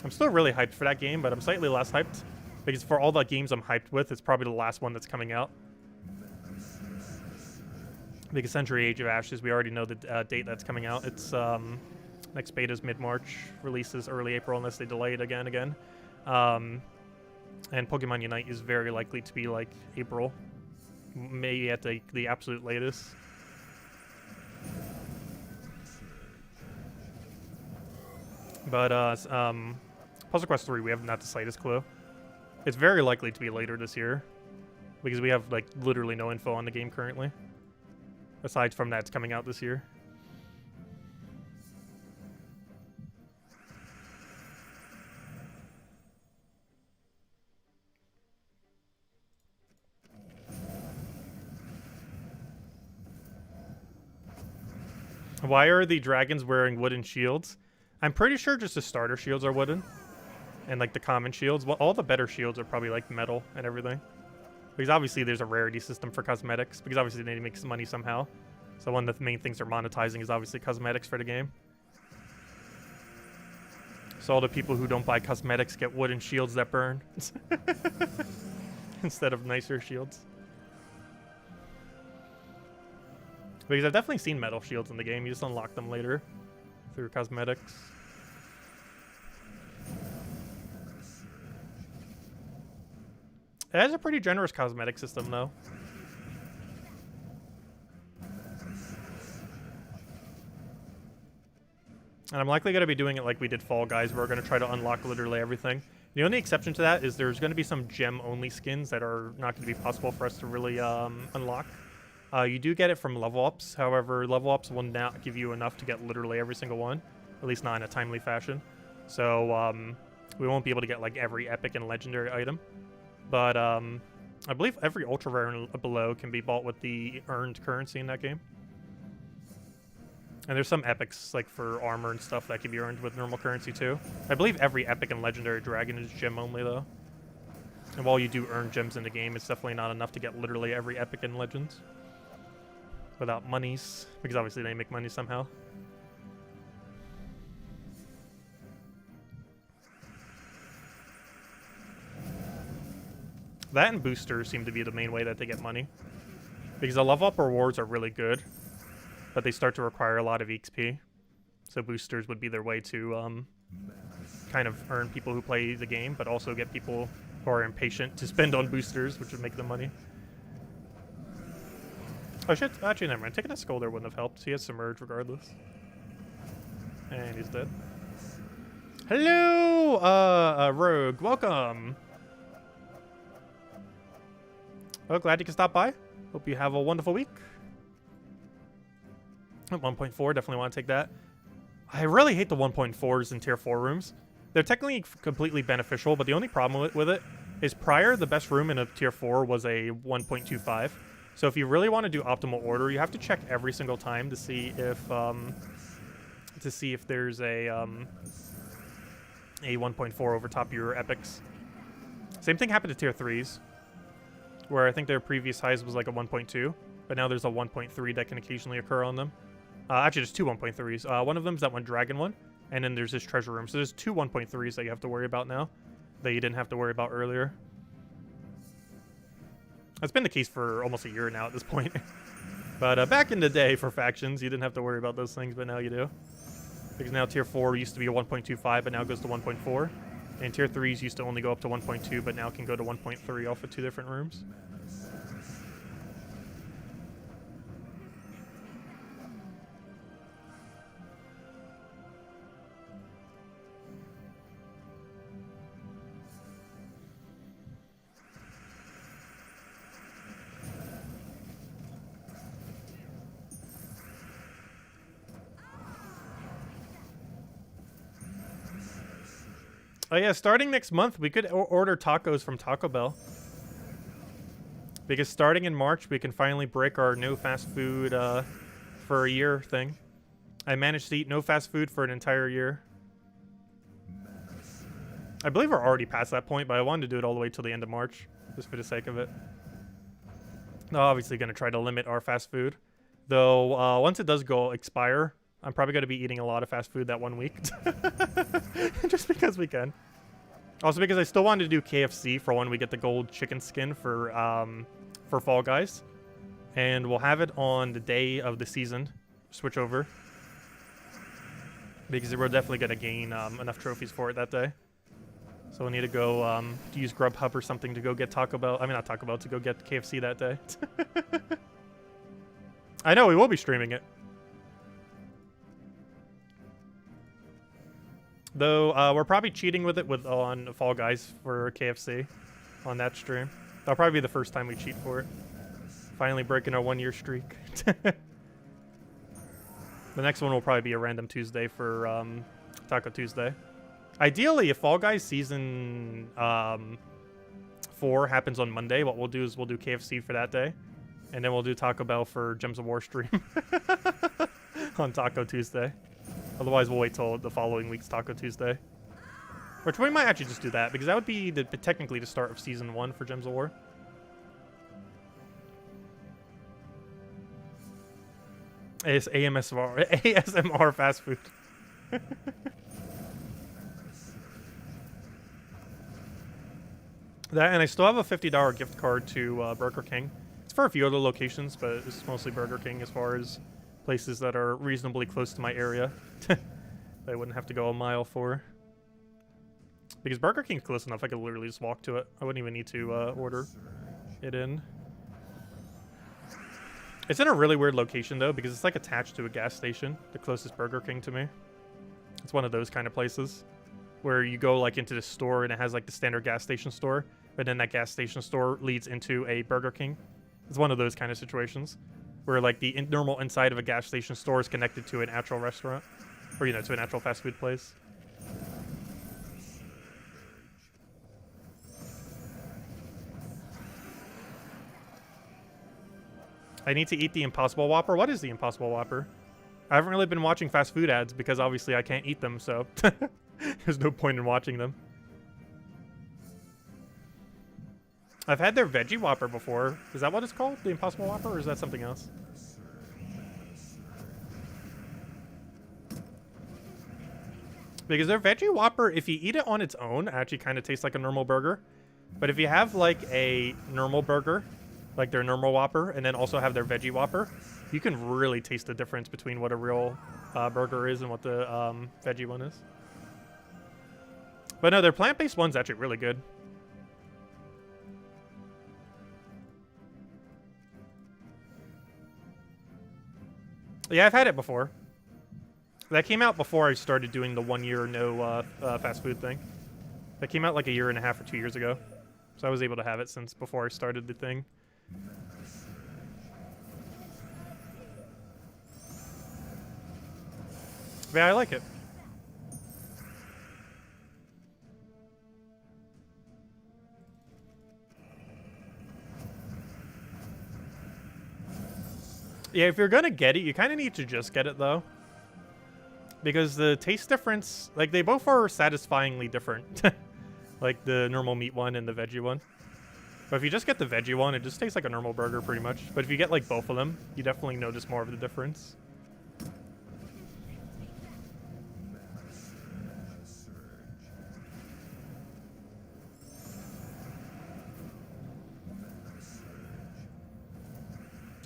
I'm still really hyped for that game, but I'm slightly less hyped. Because for all the games I'm hyped with, it's probably the last one that's coming out. Because Century Age of Ashes, we already know the date that's coming out. It's next beta's mid-March, releases early April unless they delay it again. And Pokemon Unite is very likely to be like April, maybe at the absolute latest. But Puzzle Quest 3, we have not the slightest clue. It's very likely to be later this year, because we have like literally no info on the game currently. Aside from that, it's coming out this year. Why are the dragons wearing wooden shields? I'm pretty sure just the starter shields are wooden. And like the common shields. Well, all the better shields are probably like metal and everything. Because obviously there's a rarity system for cosmetics. Because obviously they need to make some money somehow. So one of the main things they're monetizing is obviously cosmetics for the game. So all the people who don't buy cosmetics get wooden shields that burn. Instead of nicer shields. Because I've definitely seen metal shields in the game. You just unlock them later through cosmetics. It has a pretty generous cosmetic system, though. And I'm likely going to be doing it like we did Fall Guys, where we're going to try to unlock literally everything. The only exception to that is there's going to be some gem-only skins that are not going to be possible for us to really unlock. You do get it from level ups. However, level ups will not give you enough to get literally every single one, at least not in a timely fashion. So we won't be able to get like every epic and legendary item. But I believe every ultra rare and below can be bought with the earned currency in that game. And there's some epics, like for armor and stuff, that can be earned with normal currency too. I believe every epic and legendary dragon is gem only though. And while you do earn gems in the game, it's definitely not enough to get literally every epic and legends. Without monies, because obviously they make money somehow. That and boosters seem to be the main way that they get money. Because the level up rewards are really good, but they start to require a lot of XP. So boosters would be their way to kind of earn people who play the game, but also get people who are impatient to spend on boosters, which would make them money. Oh shit, actually never mind. Taking a skull there wouldn't have helped. He has Submerge regardless. And he's dead. Hello, Rogue. Welcome. Oh, glad you can stop by. Hope you have a wonderful week. 1.4, definitely want to take that. I really hate the 1.4s in tier 4 rooms. They're technically completely beneficial, but the only problem with it is prior, the best room in a tier 4 was a 1.25. So if you really want to do optimal order, you have to check every single time to see if there's a 1.4 over top of your epics. Same thing happened to tier 3s, where I think their previous highs was like a 1.2, but now there's a 1.3 that can occasionally occur on them. Actually, there's two 1.3s. One of them is that one dragon one, and then there's this treasure room. So there's two 1.3s that you have to worry about now that you didn't have to worry about earlier. That's been the case for almost a year now at this point. But back in the day for factions, you didn't have to worry about those things, but now you do. Because now tier 4 used to be a 1.25, but now goes to 1.4. And tier 3s used to only go up to 1.2, but now can go to 1.3 off of two different rooms. Oh yeah, starting next month, we could order tacos from Taco Bell. Because starting in March, we can finally break our no fast food for a year thing. I managed to eat no fast food for an entire year. I believe we're already past that point, but I wanted to do it all the way till the end of March, just for the sake of it. No, obviously going to try to limit our fast food. Though, once it does go expire, I'm probably going to be eating a lot of fast food that 1 week. Just because we can. Also because I still wanted to do KFC for when we get the gold chicken skin for Fall Guys. And we'll have it on the day of the season. Switch over. Because we're definitely going to gain enough trophies for it that day. So we'll need to go use Grubhub or something to go get Taco Bell. I mean, not Taco Bell, to go get KFC that day. I know, we will be streaming it. Though, we're probably cheating with it on Fall Guys for KFC on that stream. That'll probably be the first time we cheat for it. Finally breaking our 1-year streak. The next one will probably be a random Tuesday for Taco Tuesday. Ideally, if Fall Guys Season 4 happens on Monday, what we'll do is we'll do KFC for that day. And then we'll do Taco Bell for Gems of War stream on Taco Tuesday. Otherwise, we'll wait till the following week's Taco Tuesday. Which we might actually just do that, because that would be technically the start of Season 1 for Gems of War. ASMR fast food. That, and I still have a $50 gift card to Burger King. It's for a few other locations, but it's mostly Burger King as far as places that are reasonably close to my area. I wouldn't have to go a mile for. Because Burger King's close enough, I could literally just walk to it. I wouldn't even need to order it in. It's in a really weird location, though, because it's like attached to a gas station, the closest Burger King to me. It's one of those kind of places where you go like into the store and it has like the standard gas station store, but then that gas station store leads into a Burger King. It's one of those kind of situations where like the normal inside of a gas station store is connected to an actual restaurant, or you know, to an actual fast food place. I need to eat the Impossible Whopper. What is the Impossible Whopper? I haven't really been watching fast food ads because obviously I can't eat them, so there's no point in watching them. I've had their Veggie Whopper before. Is that what it's called? The Impossible Whopper, or is that something else? Because their Veggie Whopper, if you eat it on its own, actually kind of tastes like a normal burger. But if you have like a normal burger, like their normal Whopper, and then also have their Veggie Whopper, you can really taste the difference between what a real burger is and what the veggie one is. But no, their plant-based one's actually really good. Yeah, I've had it before. That came out before I started doing the 1 year no fast food thing. That came out like a 1.5 or 2 years ago. So I was able to have it since before I started the thing. Yeah, I like it. Yeah, if you're gonna get it, you kind of need to just get it, though. Because the taste difference, like, they both are satisfyingly different. Like, the normal meat one and the veggie one. But if you just get the veggie one, it just tastes like a normal burger, pretty much. But if you get, like, both of them, you definitely notice more of the difference.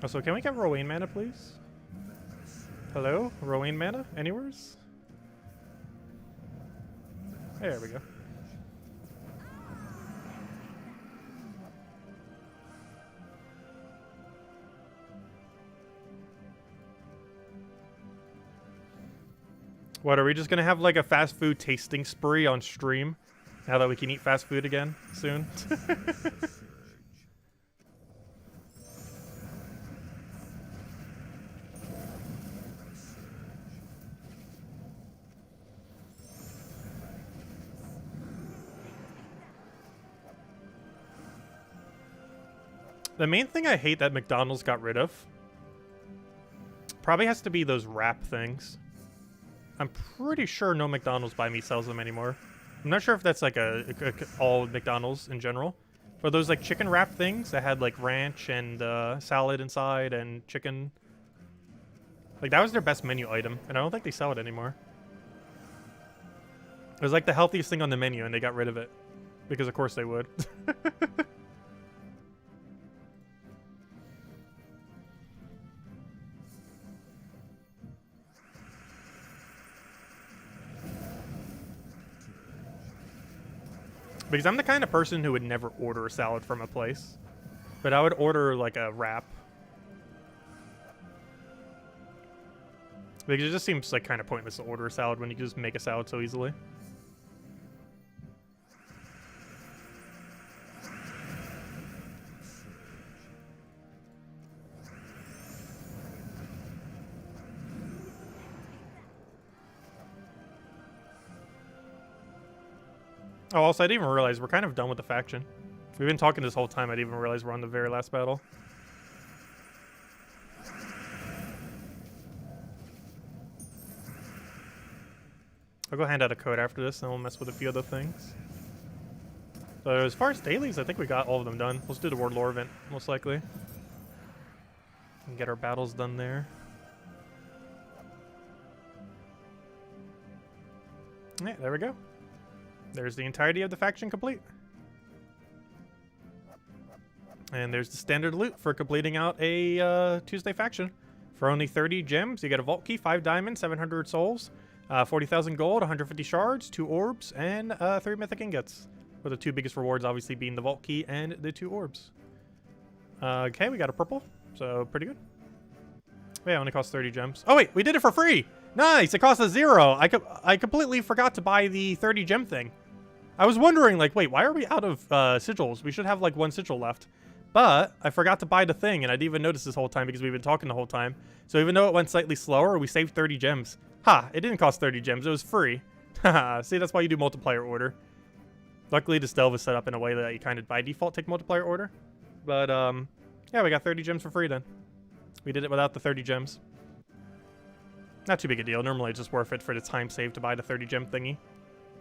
Also, can we get Rowan mana, please? Hello? Rowan mana? Anywheres? There we go. What, are we just gonna have like a fast food tasting spree on stream? Now that we can eat fast food again soon? The main thing I hate that McDonald's got rid of probably has to be those wrap things. I'm pretty sure no McDonald's by me sells them anymore. I'm not sure if that's like all McDonald's in general. But those like chicken wrap things that had like ranch and salad inside and chicken. Like that was their best menu item, and I don't think they sell it anymore. It was like the healthiest thing on the menu, and they got rid of it. Because of course they would. Because I'm the kind of person who would never order a salad from a place. But I would order like a wrap. Because it just seems like kind of pointless to order a salad when you can just make a salad so easily. Oh, also, I didn't even realize we're kind of done with the faction. We've been talking this whole time, I didn't even realize we're on the very last battle. I'll go hand out a code after this, and we'll mess with a few other things. So as far as dailies, I think we got all of them done. Let's do the Ward Lore event, most likely. And get our battles done there. Yeah, there we go. There's the entirety of the faction complete. And there's the standard loot for completing out a Tuesday faction. For only 30 gems, you get a vault key, 5 diamonds, 700 souls, 40,000 gold, 150 shards, 2 orbs, and 3 mythic ingots. With the 2 biggest rewards obviously being the vault key and the 2 orbs. Okay, we got a purple, so pretty good. Yeah, it only costs 30 gems. Oh wait, we did it for free. Nice, it cost us 0. I completely forgot to buy the 30 gem thing. I was wondering, like, wait, why are we out of sigils? We should have like 1 sigil left. But I forgot to buy the thing, and I didn't even notice this whole time because we've been talking the whole time. So even though it went slightly slower, we saved 30 gems. Ha, it didn't cost 30 gems, it was free. Haha, see, that's why you do multiplier order. Luckily, this delve is set up in a way that you kind of by default take multiplier order. But, yeah, we got 30 gems for free then. We did it without the 30 gems. Not too big a deal. Normally, it's just worth it for the time saved to buy the 30 gem thingy.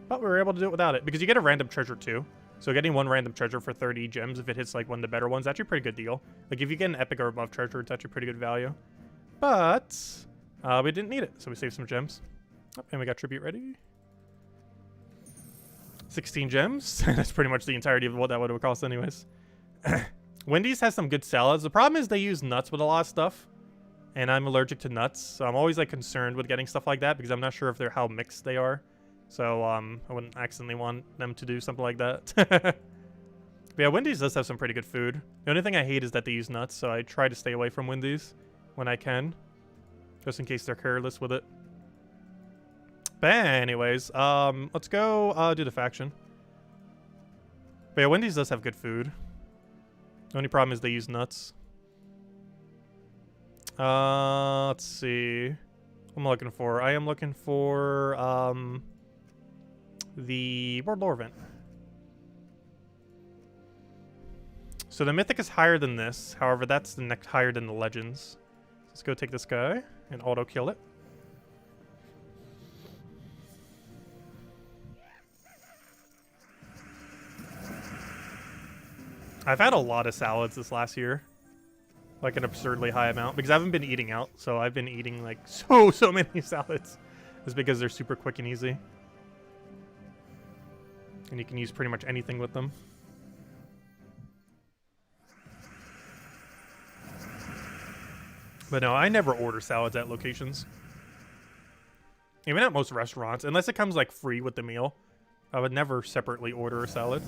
But we were able to do it without it, because you get a random treasure too. So getting 1 random treasure for 30 gems, if it hits like one of the better ones, actually a pretty good deal. Like if you get an epic or above treasure, it's actually pretty good value. But we didn't need it, so we saved some gems. Oh, and we got tribute ready. 16 gems. That's pretty much the entirety of what that would have cost anyways. Wendy's has some good salads. The problem is they use nuts with a lot of stuff. And I'm allergic to nuts, so I'm always like concerned with getting stuff like that because I'm not sure if they're how mixed they are. So I wouldn't accidentally want them to do something like that. But yeah, Wendy's does have some pretty good food. The only thing I hate is that they use nuts, so I try to stay away from Wendy's when I can, just in case they're careless with it. But anyways, let's go do the faction. But yeah, Wendy's does have good food. The only problem is they use nuts. Let's see. What am I looking for? I am looking for the World Lore event. So the Mythic is higher than this. However, that's the next higher than the Legends. Let's go take this guy and auto kill it. I've had a lot of salads this last year. Like an absurdly high amount, because I haven't been eating out, so I've been eating like so many salads. It's because they're super quick and easy. And you can use pretty much anything with them. But no, I never order salads at locations. Even at most restaurants, unless it comes like free with the meal. I would never separately order a salad,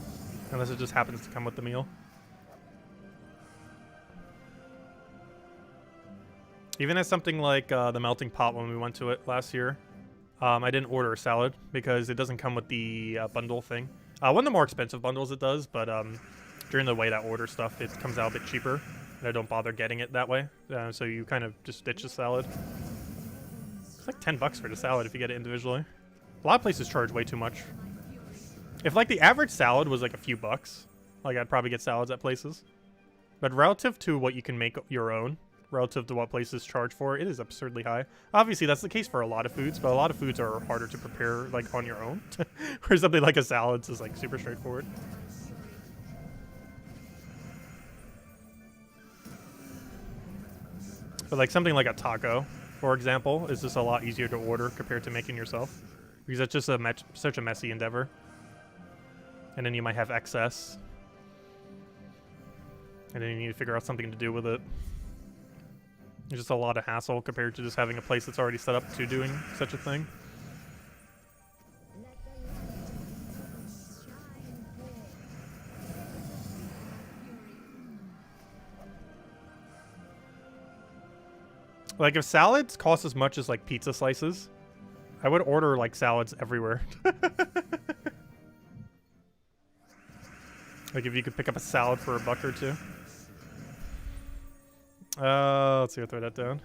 unless it just happens to come with the meal. Even as something like the melting pot when we went to it last year, I didn't order a salad because it doesn't come with the bundle thing. One of the more expensive bundles it does, but during the way that order stuff, it comes out a bit cheaper. And I don't bother getting it that way, so you kind of just ditch the salad. It's like 10 bucks for the salad if you get it individually. A lot of places charge way too much. If like the average salad was like a few bucks, like I'd probably get salads at places. But relative to what you can make your own, relative to what places charge for, it is absurdly high. Obviously, that's the case for a lot of foods, but a lot of foods are harder to prepare like on your own. Whereas something like a salad is like super straightforward. But like something like a taco, for example, is just a lot easier to order compared to making yourself, because it's just such a messy endeavor. And then you might have excess, and then you need to figure out something to do with it. It's just a lot of hassle compared to just having a place that's already set up to doing such a thing. Like if salads cost as much as like pizza slices, I would order like salads everywhere. Like if you could pick up a salad for $1 or $2. Let's see, I'll throw that down.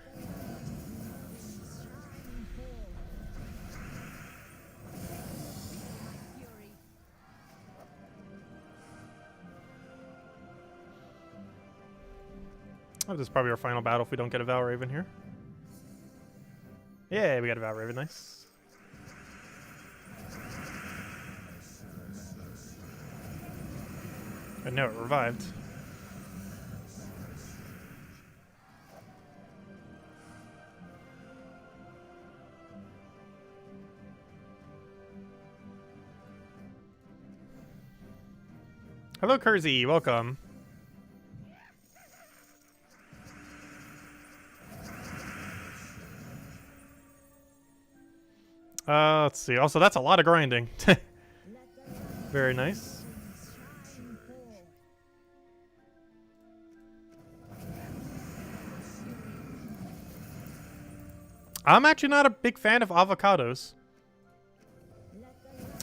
Oh, this is probably our final battle if we don't get a Valraven here. Yeah, we got a Valraven, nice. And no, it revived. Hello, Kurzy, welcome. Let's see. Also, that's a lot of grinding. Very nice. I'm actually not a big fan of avocados.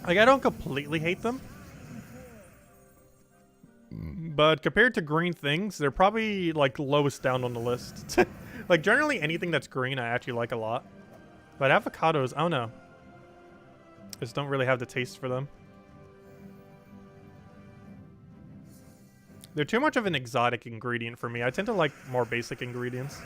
Like, I don't completely hate them. But compared to green things, they're probably, like, lowest down on the list. Like, generally anything that's green I actually like a lot. But avocados, I don't know. I just don't really have the taste for them. They're too much of an exotic ingredient for me. I tend to like more basic ingredients.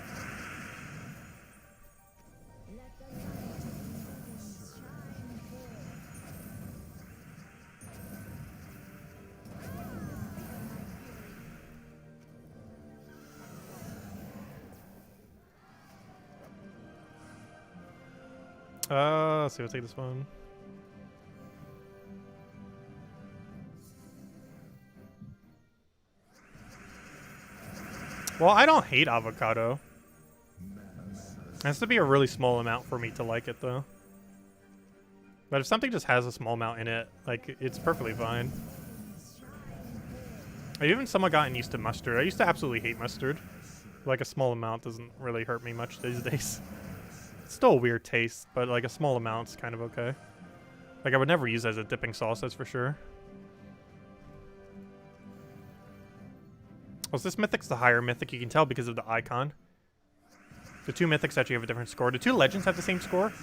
Let's see, we'll take this one. Well, I don't hate avocado. It has to be a really small amount for me to like it, though. But if something just has a small amount in it, like, it's perfectly fine. I've even somewhat gotten used to mustard. I used to absolutely hate mustard. Like, a small amount doesn't really hurt me much these days. It's still a weird taste, but, like, a small amount's kind of okay. Like, I would never use it as a dipping sauce, that's for sure. Well, this mythic's the higher mythic, you can tell because of the icon. The two mythics actually have a different score. The two legends have the same score,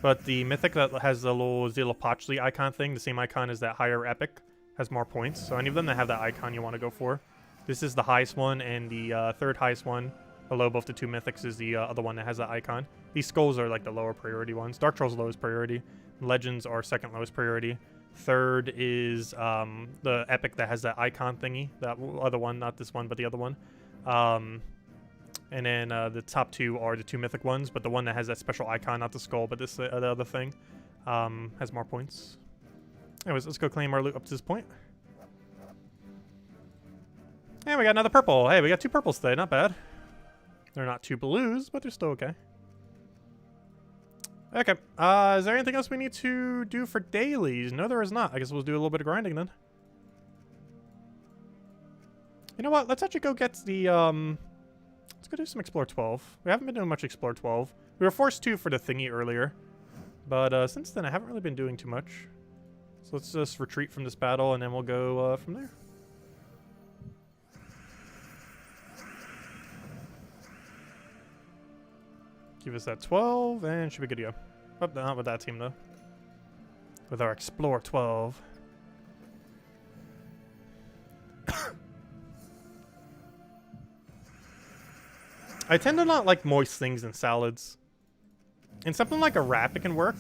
but the mythic that has the little Zilopachli icon thing, the same icon as that higher epic, has more points. So any of them that have that icon you want to go for. This is the highest one, and the third highest one, below both the two mythics, is the other one that has that icon. These skulls are like the lower priority ones. Dark Troll's lowest priority. Legends are second lowest priority. Third is the epic that has that icon thingy. That other one, not this one, but the other one. And then the top two are the two mythic ones, but the one that has that special icon, not the skull, but this the other thing, has more points. Anyways, let's go claim our loot up to this point. And we got another purple. Hey, we got two purples today. Not bad. They're not two blues, but they're still okay. Okay, is there anything else we need to do for dailies? No, there is not. I guess we'll do a little bit of grinding then. You know what? Let's actually go get the, let's go do some Explore 12. We haven't been doing much Explore 12. We were forced to for the thingy earlier. But, since then, I haven't really been doing too much. So let's just retreat from this battle, and then we'll go, from there. Give us that 12, and should be good to go. Oh, not with that team, though. With our Explore 12. I tend to not like moist things in salads. In something like a wrap, it can work.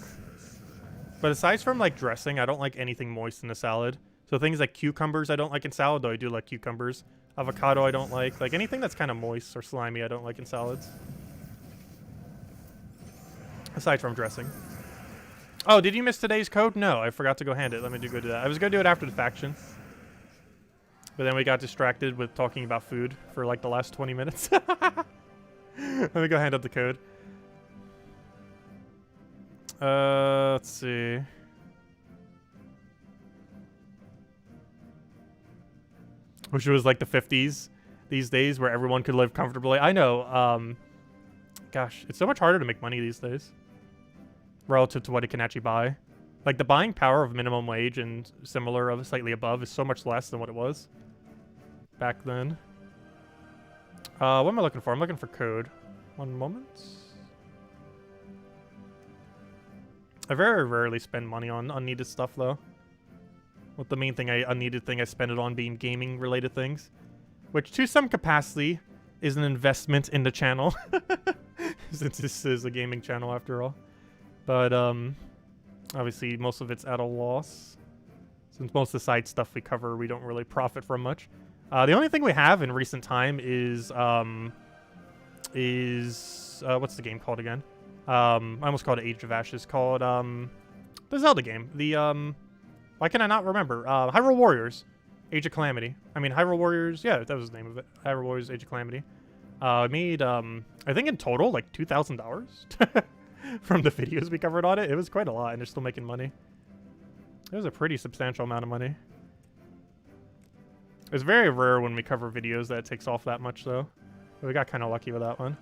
But aside from, like, dressing, I don't like anything moist in a salad. So things like cucumbers I don't like in salad, though I do like cucumbers. Avocado I don't like. Like, anything that's kind of moist or slimy I don't like in salads. Aside from dressing. Oh, did you miss today's code? No, I forgot to go hand it. Let me go do that. I was going to do it after the faction. But then we got distracted with talking about food for like the last 20 minutes. Let me go hand up the code. Let's see. Wish it was like the 50s these days where everyone could live comfortably. I know. Gosh, it's so much harder to make money these days. Relative to what it can actually buy. Like, the buying power of minimum wage and similar of slightly above is so much less than what it was back then. What am I looking for? I'm looking for code. One moment. I very rarely spend money on unneeded stuff, though. With the main thing, unneeded thing I spend it on being gaming-related things. Which, to some capacity, is an investment in the channel. Since this is a gaming channel, after all. But, obviously, most of it's at a loss. Since most of the side stuff we cover, we don't really profit from much. The only thing we have in recent time is what's the game called again? I almost called it Age of Ashes. Called, the Zelda game. The, why can I not remember? Hyrule Warriors. Age of Calamity. I mean, Hyrule Warriors, yeah, that was the name of it. Hyrule Warriors Age of Calamity. I made, I think in total, like $2,000 from the videos we covered on it. It was quite a lot, and they're still making money. It was a pretty substantial amount of money. It's very rare when we cover videos that it takes off that much, though. But we got kind of lucky with that one.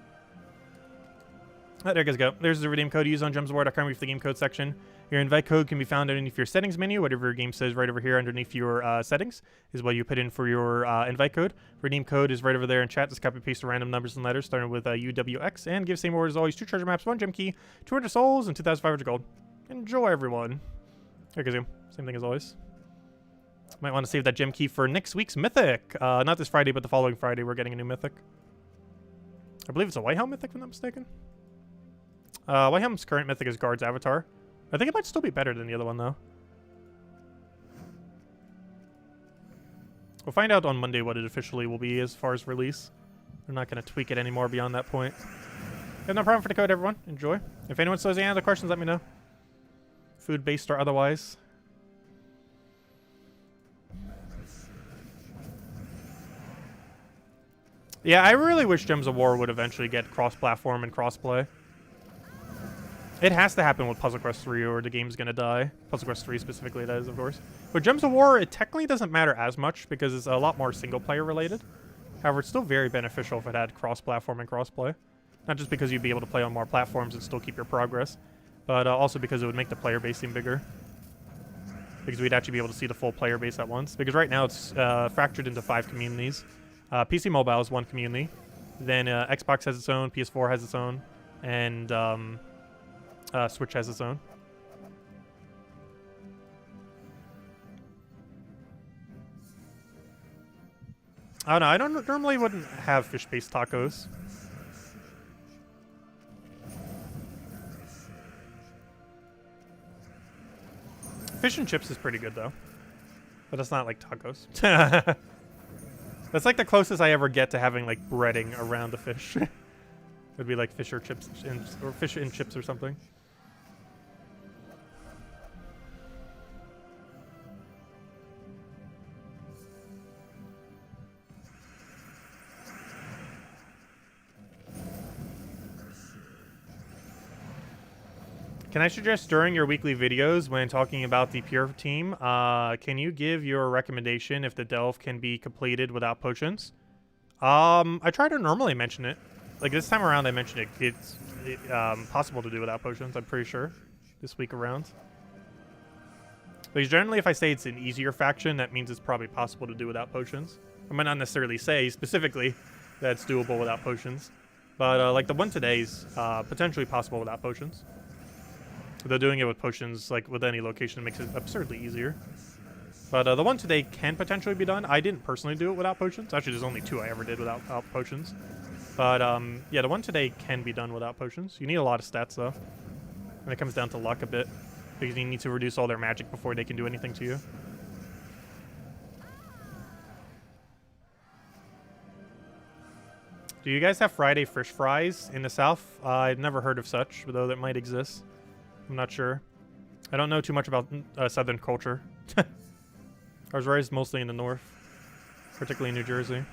Oh, there you guys go. There's the redeem code used on gemsofwar.com with the game code section. Your invite code can be found underneath your settings menu. Whatever your game says right over here underneath your settings is what you put in for your invite code. Redeem code is right over there in chat. Just copy paste the random numbers and letters starting with UWX. And give same order as always 2 treasure maps, 1 gem key, 200 souls, and 2,500 gold. Enjoy, everyone. There you go. Same thing as always. Might want to save that gem key for next week's mythic. Not this Friday, but the following Friday we're getting a new mythic. I believe it's a White Helm mythic if I'm not mistaken. White Helm's current mythic is Guard's Avatar. I think it might still be better than the other one, though. We'll find out on Monday what it officially will be as far as release. They're not going to tweak it anymore beyond that point. Yeah, no problem for the code, everyone. Enjoy. If anyone still has any other questions, let me know. Food-based or otherwise. Yeah, I really wish Gems of War would eventually get cross-platform and cross-play. It has to happen with Puzzle Quest 3 or the game's gonna die. Puzzle Quest 3 specifically, that is, of course. But Gems of War, it technically doesn't matter as much because it's a lot more single-player related. However, it's still very beneficial if it had cross-platform and cross-play. Not just because you'd be able to play on more platforms and still keep your progress, but also because it would make the player base seem bigger. Because we'd actually be able to see the full player base at once. Because right now it's fractured into 5 communities. PC Mobile is 1 community. Then Xbox has its own, PS4 has its own, and Switch has its own. I don't know. I don't normally wouldn't have fish-based tacos. Fish and chips is pretty good though, but it's not like tacos. That's like the closest I ever get to having like breading around the fish. It'd be like fish or chips, or fish and chips or something. Can I suggest during your weekly videos when talking about the Pure team, can you give your recommendation if the delve can be completed without potions? I try to normally mention it. Like this time around I mentioned it. It's possible to do without potions, I'm pretty sure. This week around. Because generally if I say it's an easier faction, that means it's probably possible to do without potions. I might not necessarily say specifically that it's doable without potions. But like the one today's potentially possible without potions. Though doing it with potions, like with any location, makes it absurdly easier. But the one today can potentially be done. I didn't personally do it without potions. Actually, there's only 2 I ever did without potions. But yeah, the one today can be done without potions. You need a lot of stats, though. And it comes down to luck a bit. Because you need to reduce all their magic before they can do anything to you. Do you guys have Friday fish fries in the South? I've never heard of such, though that might exist. I'm not sure. I don't know too much about Southern culture. I was raised mostly in the North, particularly in New Jersey.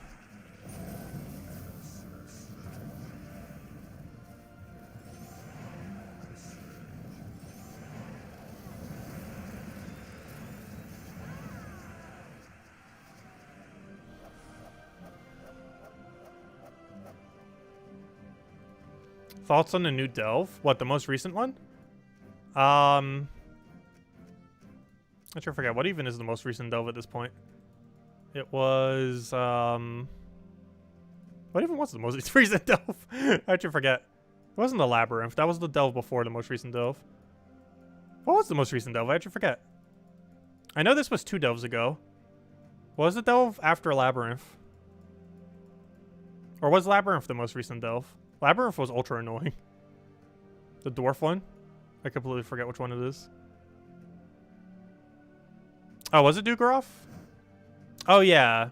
Thoughts on the new delve? What, the most recent one? I'm not sure I forgot. What even is the most recent delve at this point? It was, what even was the most recent delve? I actually forget. It wasn't the Labyrinth. That was the delve before the most recent delve. What was the most recent delve? I actually forget. I know this was 2 delves ago. Was the delve after Labyrinth? Or was Labyrinth the most recent delve? Labyrinth was ultra annoying. The dwarf one? I completely forget which one it is. Oh, was it Dugaroff? Oh, yeah.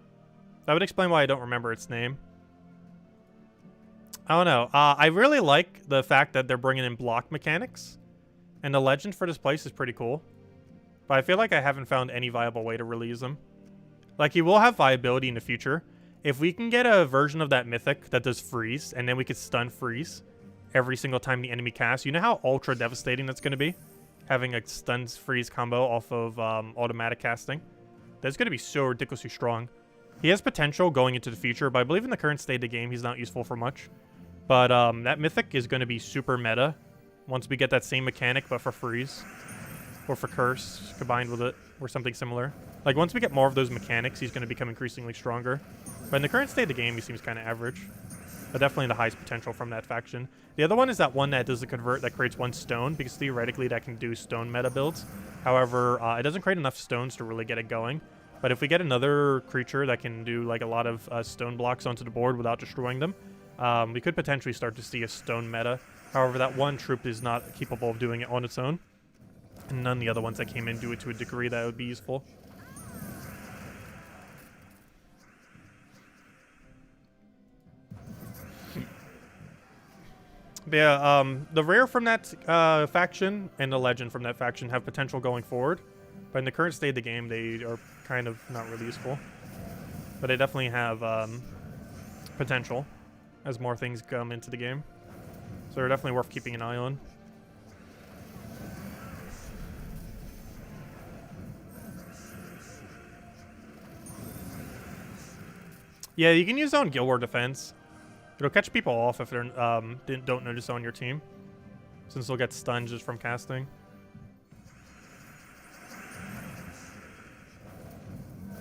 That would explain why I don't remember its name. I don't know. I really like the fact that they're bringing in block mechanics. And the legend for this place is pretty cool. But I feel like I haven't found any viable way to release them. Like, he will have viability in the future. If we can get a version of that mythic that does freeze, and then we could stun freeze every single time the enemy casts. You know how ultra devastating that's going to be? Having a stun freeze combo off of automatic casting. That's going to be so ridiculously strong. He has potential going into the future, but I believe in the current state of the game, he's not useful for much. But that Mythic is going to be super meta once we get that same mechanic, but for freeze. Or for curse, combined with it, or something similar. Like, once we get more of those mechanics, he's going to become increasingly stronger. But in the current state of the game, he seems kind of average. But definitely the highest potential from that faction. The other one is that one that does a convert that creates 1 stone, because theoretically that can do stone meta builds. However, it doesn't create enough stones to really get it going. But if we get another creature that can do like a lot of stone blocks onto the board without destroying them, we could potentially start to see a stone meta. However, that one troop is not capable of doing it on its own. And none of the other ones that came in do it to a degree that would be useful. But yeah, the rare from that faction and the legend from that faction have potential going forward. But in the current state of the game, they are kind of not really useful. But they definitely have potential as more things come into the game. So they're definitely worth keeping an eye on. Yeah, you can use it on Guild War Defense. It'll catch people off if they don't notice on your team, since they'll get stunned just from casting.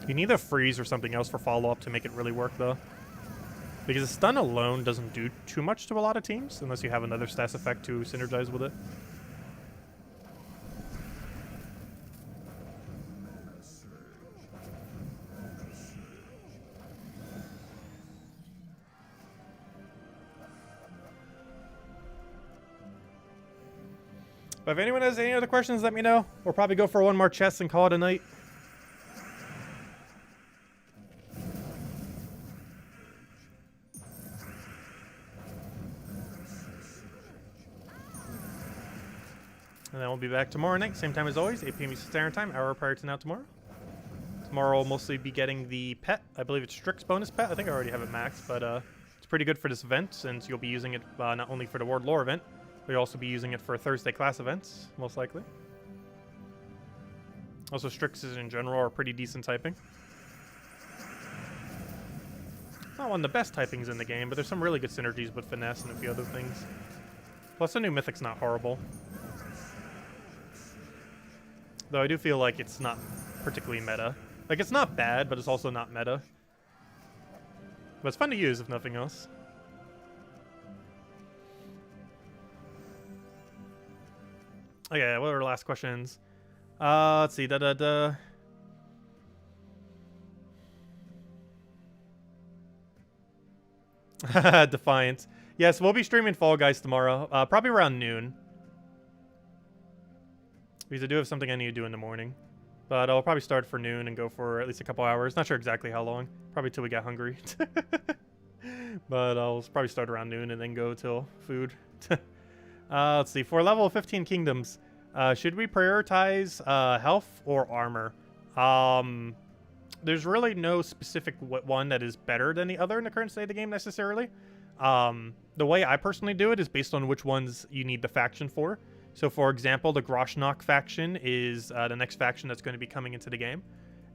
You need a freeze or something else for follow-up to make it really work, though. Because a stun alone doesn't do too much to a lot of teams, unless you have another stats effect to synergize with it. But if anyone has any other questions, let me know. We'll probably go for one more chest and call it a night. And then we'll be back tomorrow night, same time as always, 8 p.m. Eastern Standard Time, hour prior to now tomorrow. Tomorrow we'll mostly be getting the pet. I believe it's Strix bonus pet. I think I already have it maxed, but it's pretty good for this event, since you'll be using it not only for the Ward Lore event, we'll also be using it for Thursday class events, most likely. Also, Strixes in general are pretty decent typing. It's not one of the best typings in the game, but there's some really good synergies with Finesse and a few other things. Plus, the new Mythic's not horrible. Though I do feel like it's not particularly meta. Like, it's not bad, but it's also not meta. But it's fun to use, if nothing else. Okay, what are the last questions? Let's see. Defiant. Yes, we'll be streaming Fall Guys tomorrow. Probably around noon. Because I do have something I need to do in the morning. But I'll probably start for noon and go for at least a couple hours. Not sure exactly how long. Probably till we get hungry. But I'll probably start around noon and then go till food. Let's see. For level 15 kingdoms, should we prioritize health or armor? There's really no specific one that is better than the other in the current state of the game necessarily. The way I personally do it is based on which ones you need the faction for. So, for example, the Groshnok faction is the next faction that's going to be coming into the game.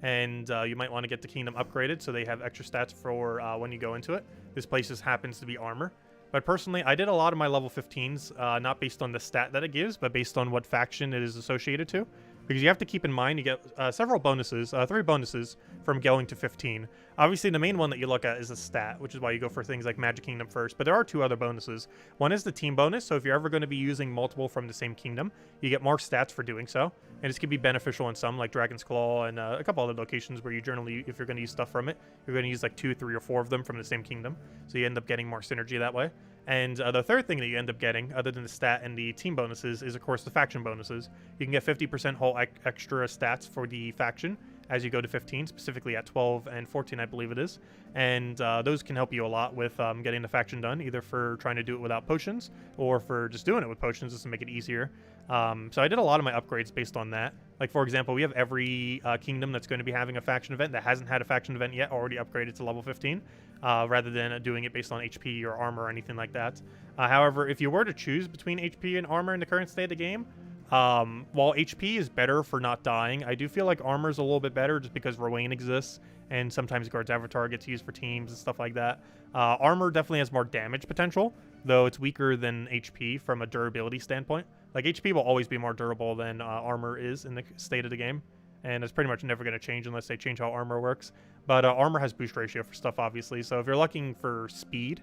And you might want to get the kingdom upgraded so they have extra stats for when you go into it. This place just happens to be armor. But personally, I did a lot of my level 15s, not based on the stat that it gives, but based on what faction it is associated to. Because you have to keep in mind, you get several bonuses, 3 bonuses from going to 15. Obviously, the main one that you look at is a stat, which is why you go for things like Magic Kingdom first. But there are 2 other bonuses. One is the team bonus, so if you're ever going to be using multiple from the same kingdom, you get more stats for doing so. And this can be beneficial in some, like Dragon's Claw and a couple other locations where you generally, if you're going to use stuff from it, you're going to use like 2, 3, or 4 of them from the same kingdom. So you end up getting more synergy that way. And the third thing that you end up getting, other than the stat and the team bonuses, is, of course, the faction bonuses. You can get 50% whole extra stats for the faction as you go to 15, specifically at 12 and 14, I believe it is. And those can help you a lot with getting the faction done, either for trying to do it without potions or for just doing it with potions just to make it easier. So I did a lot of my upgrades based on that. Like, for example, we have every kingdom that's going to be having a faction event that hasn't had a faction event yet already upgraded to level 15. Rather than doing it based on HP or armor or anything like that. However, if you were to choose between HP and armor in the current state of the game, while HP is better for not dying, I do feel like armor is a little bit better just because Rowan exists, and sometimes Guard's Avatar gets used for teams and stuff like that. Armor definitely has more damage potential, though it's weaker than HP from a durability standpoint. Like, HP will always be more durable than armor is in the state of the game, and it's pretty much never going to change unless they change how armor works. But armor has boost ratio for stuff, obviously, so if you're looking for speed,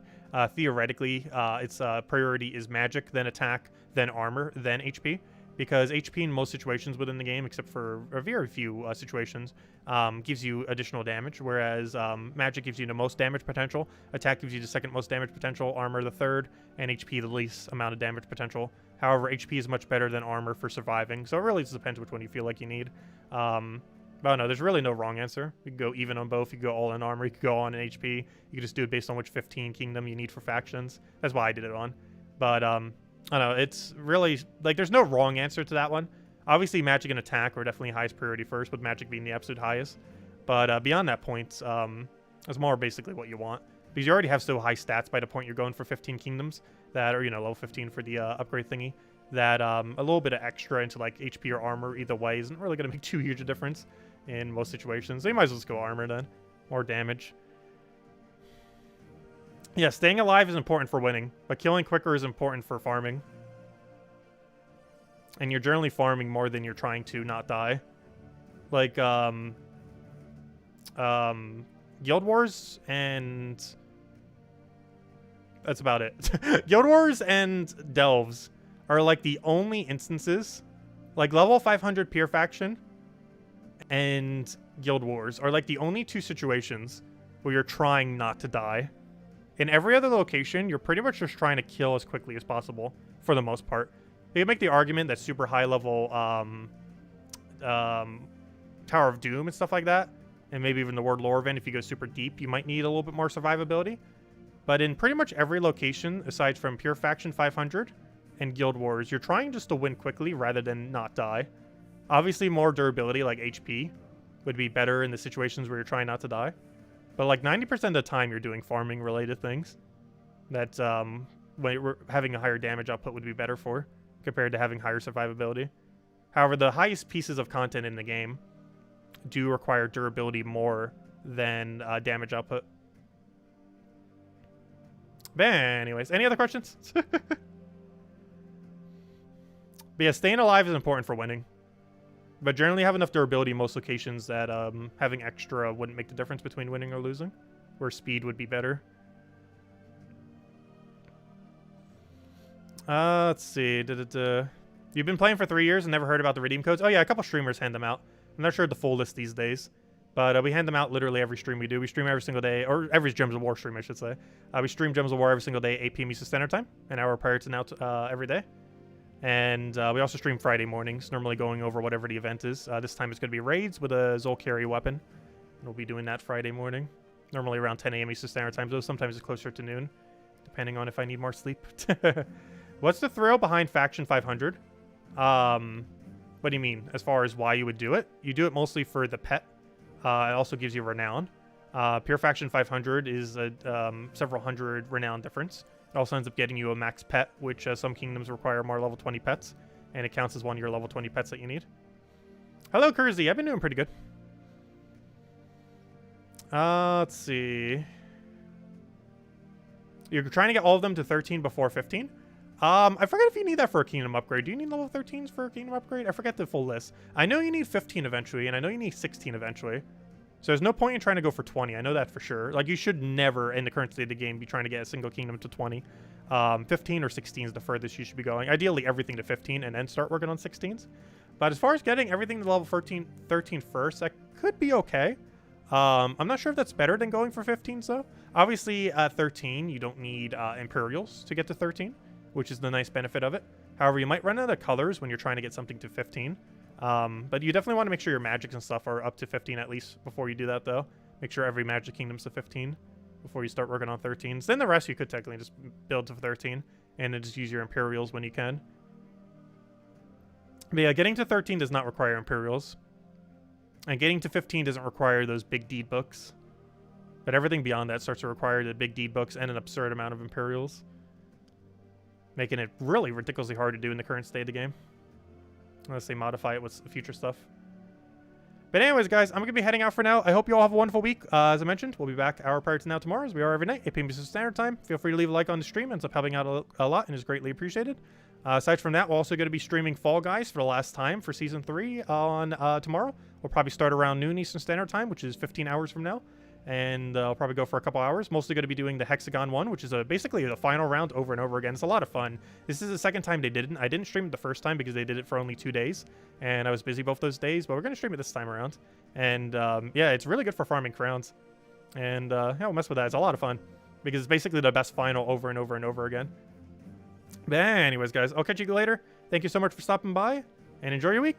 theoretically, its priority is magic, then attack, then armor, then HP, because HP in most situations within the game, except for a very few situations, gives you additional damage, whereas magic gives you the most damage potential, attack gives you the second most damage potential, armor the third, and HP the least amount of damage potential. However, HP is much better than armor for surviving, so it really just depends which one you feel like you need. But no, there's really no wrong answer. You can go even on both. You can go all in armor. You can go all in HP. You can just do it based on which 15 kingdom you need for factions. That's why I did it on. But I don't know. It's really like there's no wrong answer to that one. Obviously, magic and attack are definitely highest priority first, with magic being the absolute highest. But beyond that point, it's more basically what you want, because you already have so high stats by the point you're going for 15 kingdoms that, or level 15 for the upgrade thingy. That a little bit of extra into like HP or armor either way isn't really going to make too huge a difference in most situations. So you might as well just go armor then. More damage. Yeah, staying alive is important for winning, but killing quicker is important for farming. And you're generally farming more than you're trying to not die. Like, Guild Wars and... that's about it. Guild Wars and Delves are like the only instances, like level 500 Peer Faction and Guild Wars are like the only two situations where you're trying not to die. In every other location, you're pretty much just trying to kill as quickly as possible, for the most part. You can make the argument that super high level Tower of Doom and stuff like that, and maybe even the Word Lore event, if you go super deep, you might need a little bit more survivability. But in pretty much every location, aside from Pure Faction 500 and Guild Wars, you're trying just to win quickly rather than not die. Obviously, more durability, like HP, would be better in the situations where you're trying not to die. But like 90% of the time, you're doing farming-related things that when you're having a higher damage output would be better for, compared to having higher survivability. However, the highest pieces of content in the game do require durability more than damage output. But anyways, any other questions? But yeah, staying alive is important for winning. But generally have enough durability in most locations that having extra wouldn't make the difference between winning or losing, where speed would be better. Let's see. You've been playing for 3 years and never heard about the redeem codes? Oh yeah, a couple streamers hand them out. I'm not sure the full list these days, but we hand them out literally every stream we do. We stream every single day, or every Gems of War stream, I should say. We stream Gems of War every single day, 8 p.m. Eastern Standard Time, an hour prior to now every day. And we also stream Friday mornings, normally going over whatever the event is. This time it's going to be raids with a Zolkari weapon. And we'll be doing that Friday morning, normally around 10 a.m. Eastern Standard Time, though sometimes it's closer to noon, depending on if I need more sleep. What's the thrill behind Faction 500? What do you mean, as far as why you would do it? You do it mostly for the pet. It also gives you renown. Pure Faction 500 is a several hundred renown difference. It also ends up getting you a max pet, which some kingdoms require more level 20 pets, and it counts as one of your level 20 pets that you need. Hello, Kurzy. I've been doing pretty good. Let's see. You're trying to get all of them to 13 before 15? I forget if you need that for a kingdom upgrade. Do you need level 13s for a kingdom upgrade? I forget the full list. I know you need 15 eventually, and I know you need 16 eventually. So there's no point in trying to go for 20. I know that for sure. Like, you should never, in the current state of the game, be trying to get a single kingdom to 20. 15 or 16 is the furthest you should be going. Ideally, everything to 15 and then start working on 16s. But as far as getting everything to level 13 first, that could be okay. I'm not sure if that's better than going for 15s, though. Obviously, at 13, you don't need Imperials to get to 13, which is the nice benefit of it. However, you might run out of colors when you're trying to get something to 15. But you definitely want to make sure your magics and stuff are up to 15 at least before you do that, though. Make sure every magic kingdom's to 15 before you start working on 13s. Then the rest you could technically just build to 13 and then just use your Imperials when you can. But yeah, getting to 13 does not require Imperials. And getting to 15 doesn't require those big deed books. But everything beyond that starts to require the big deed books and an absurd amount of Imperials, making it really ridiculously hard to do in the current state of the game, unless they modify it with future stuff. But anyways, guys, I'm going to be heading out for now. I hope you all have a wonderful week. As I mentioned, we'll be back hour prior to now tomorrow, as we are every night, 8 p.m. Pacific Standard Time. Feel free to leave a like on the stream. It ends up helping out a lot and is greatly appreciated. Aside from that, we're also going to be streaming Fall Guys for the last time for Season 3 on tomorrow. We'll probably start around noon Eastern Standard Time, which is 15 hours from now. And I'll probably go for a couple hours. Mostly going to be doing the Hexagon one, which is basically the final round over and over again. It's a lot of fun. This is the second time they did it. I didn't stream it the first time because they did it for only 2 days. And I was busy both those days, but we're going to stream it this time around. And yeah, it's really good for farming crowns. And yeah, we'll mess with that. It's a lot of fun because it's basically the best final over and over and over again. But anyways, guys, I'll catch you later. Thank you so much for stopping by and enjoy your week.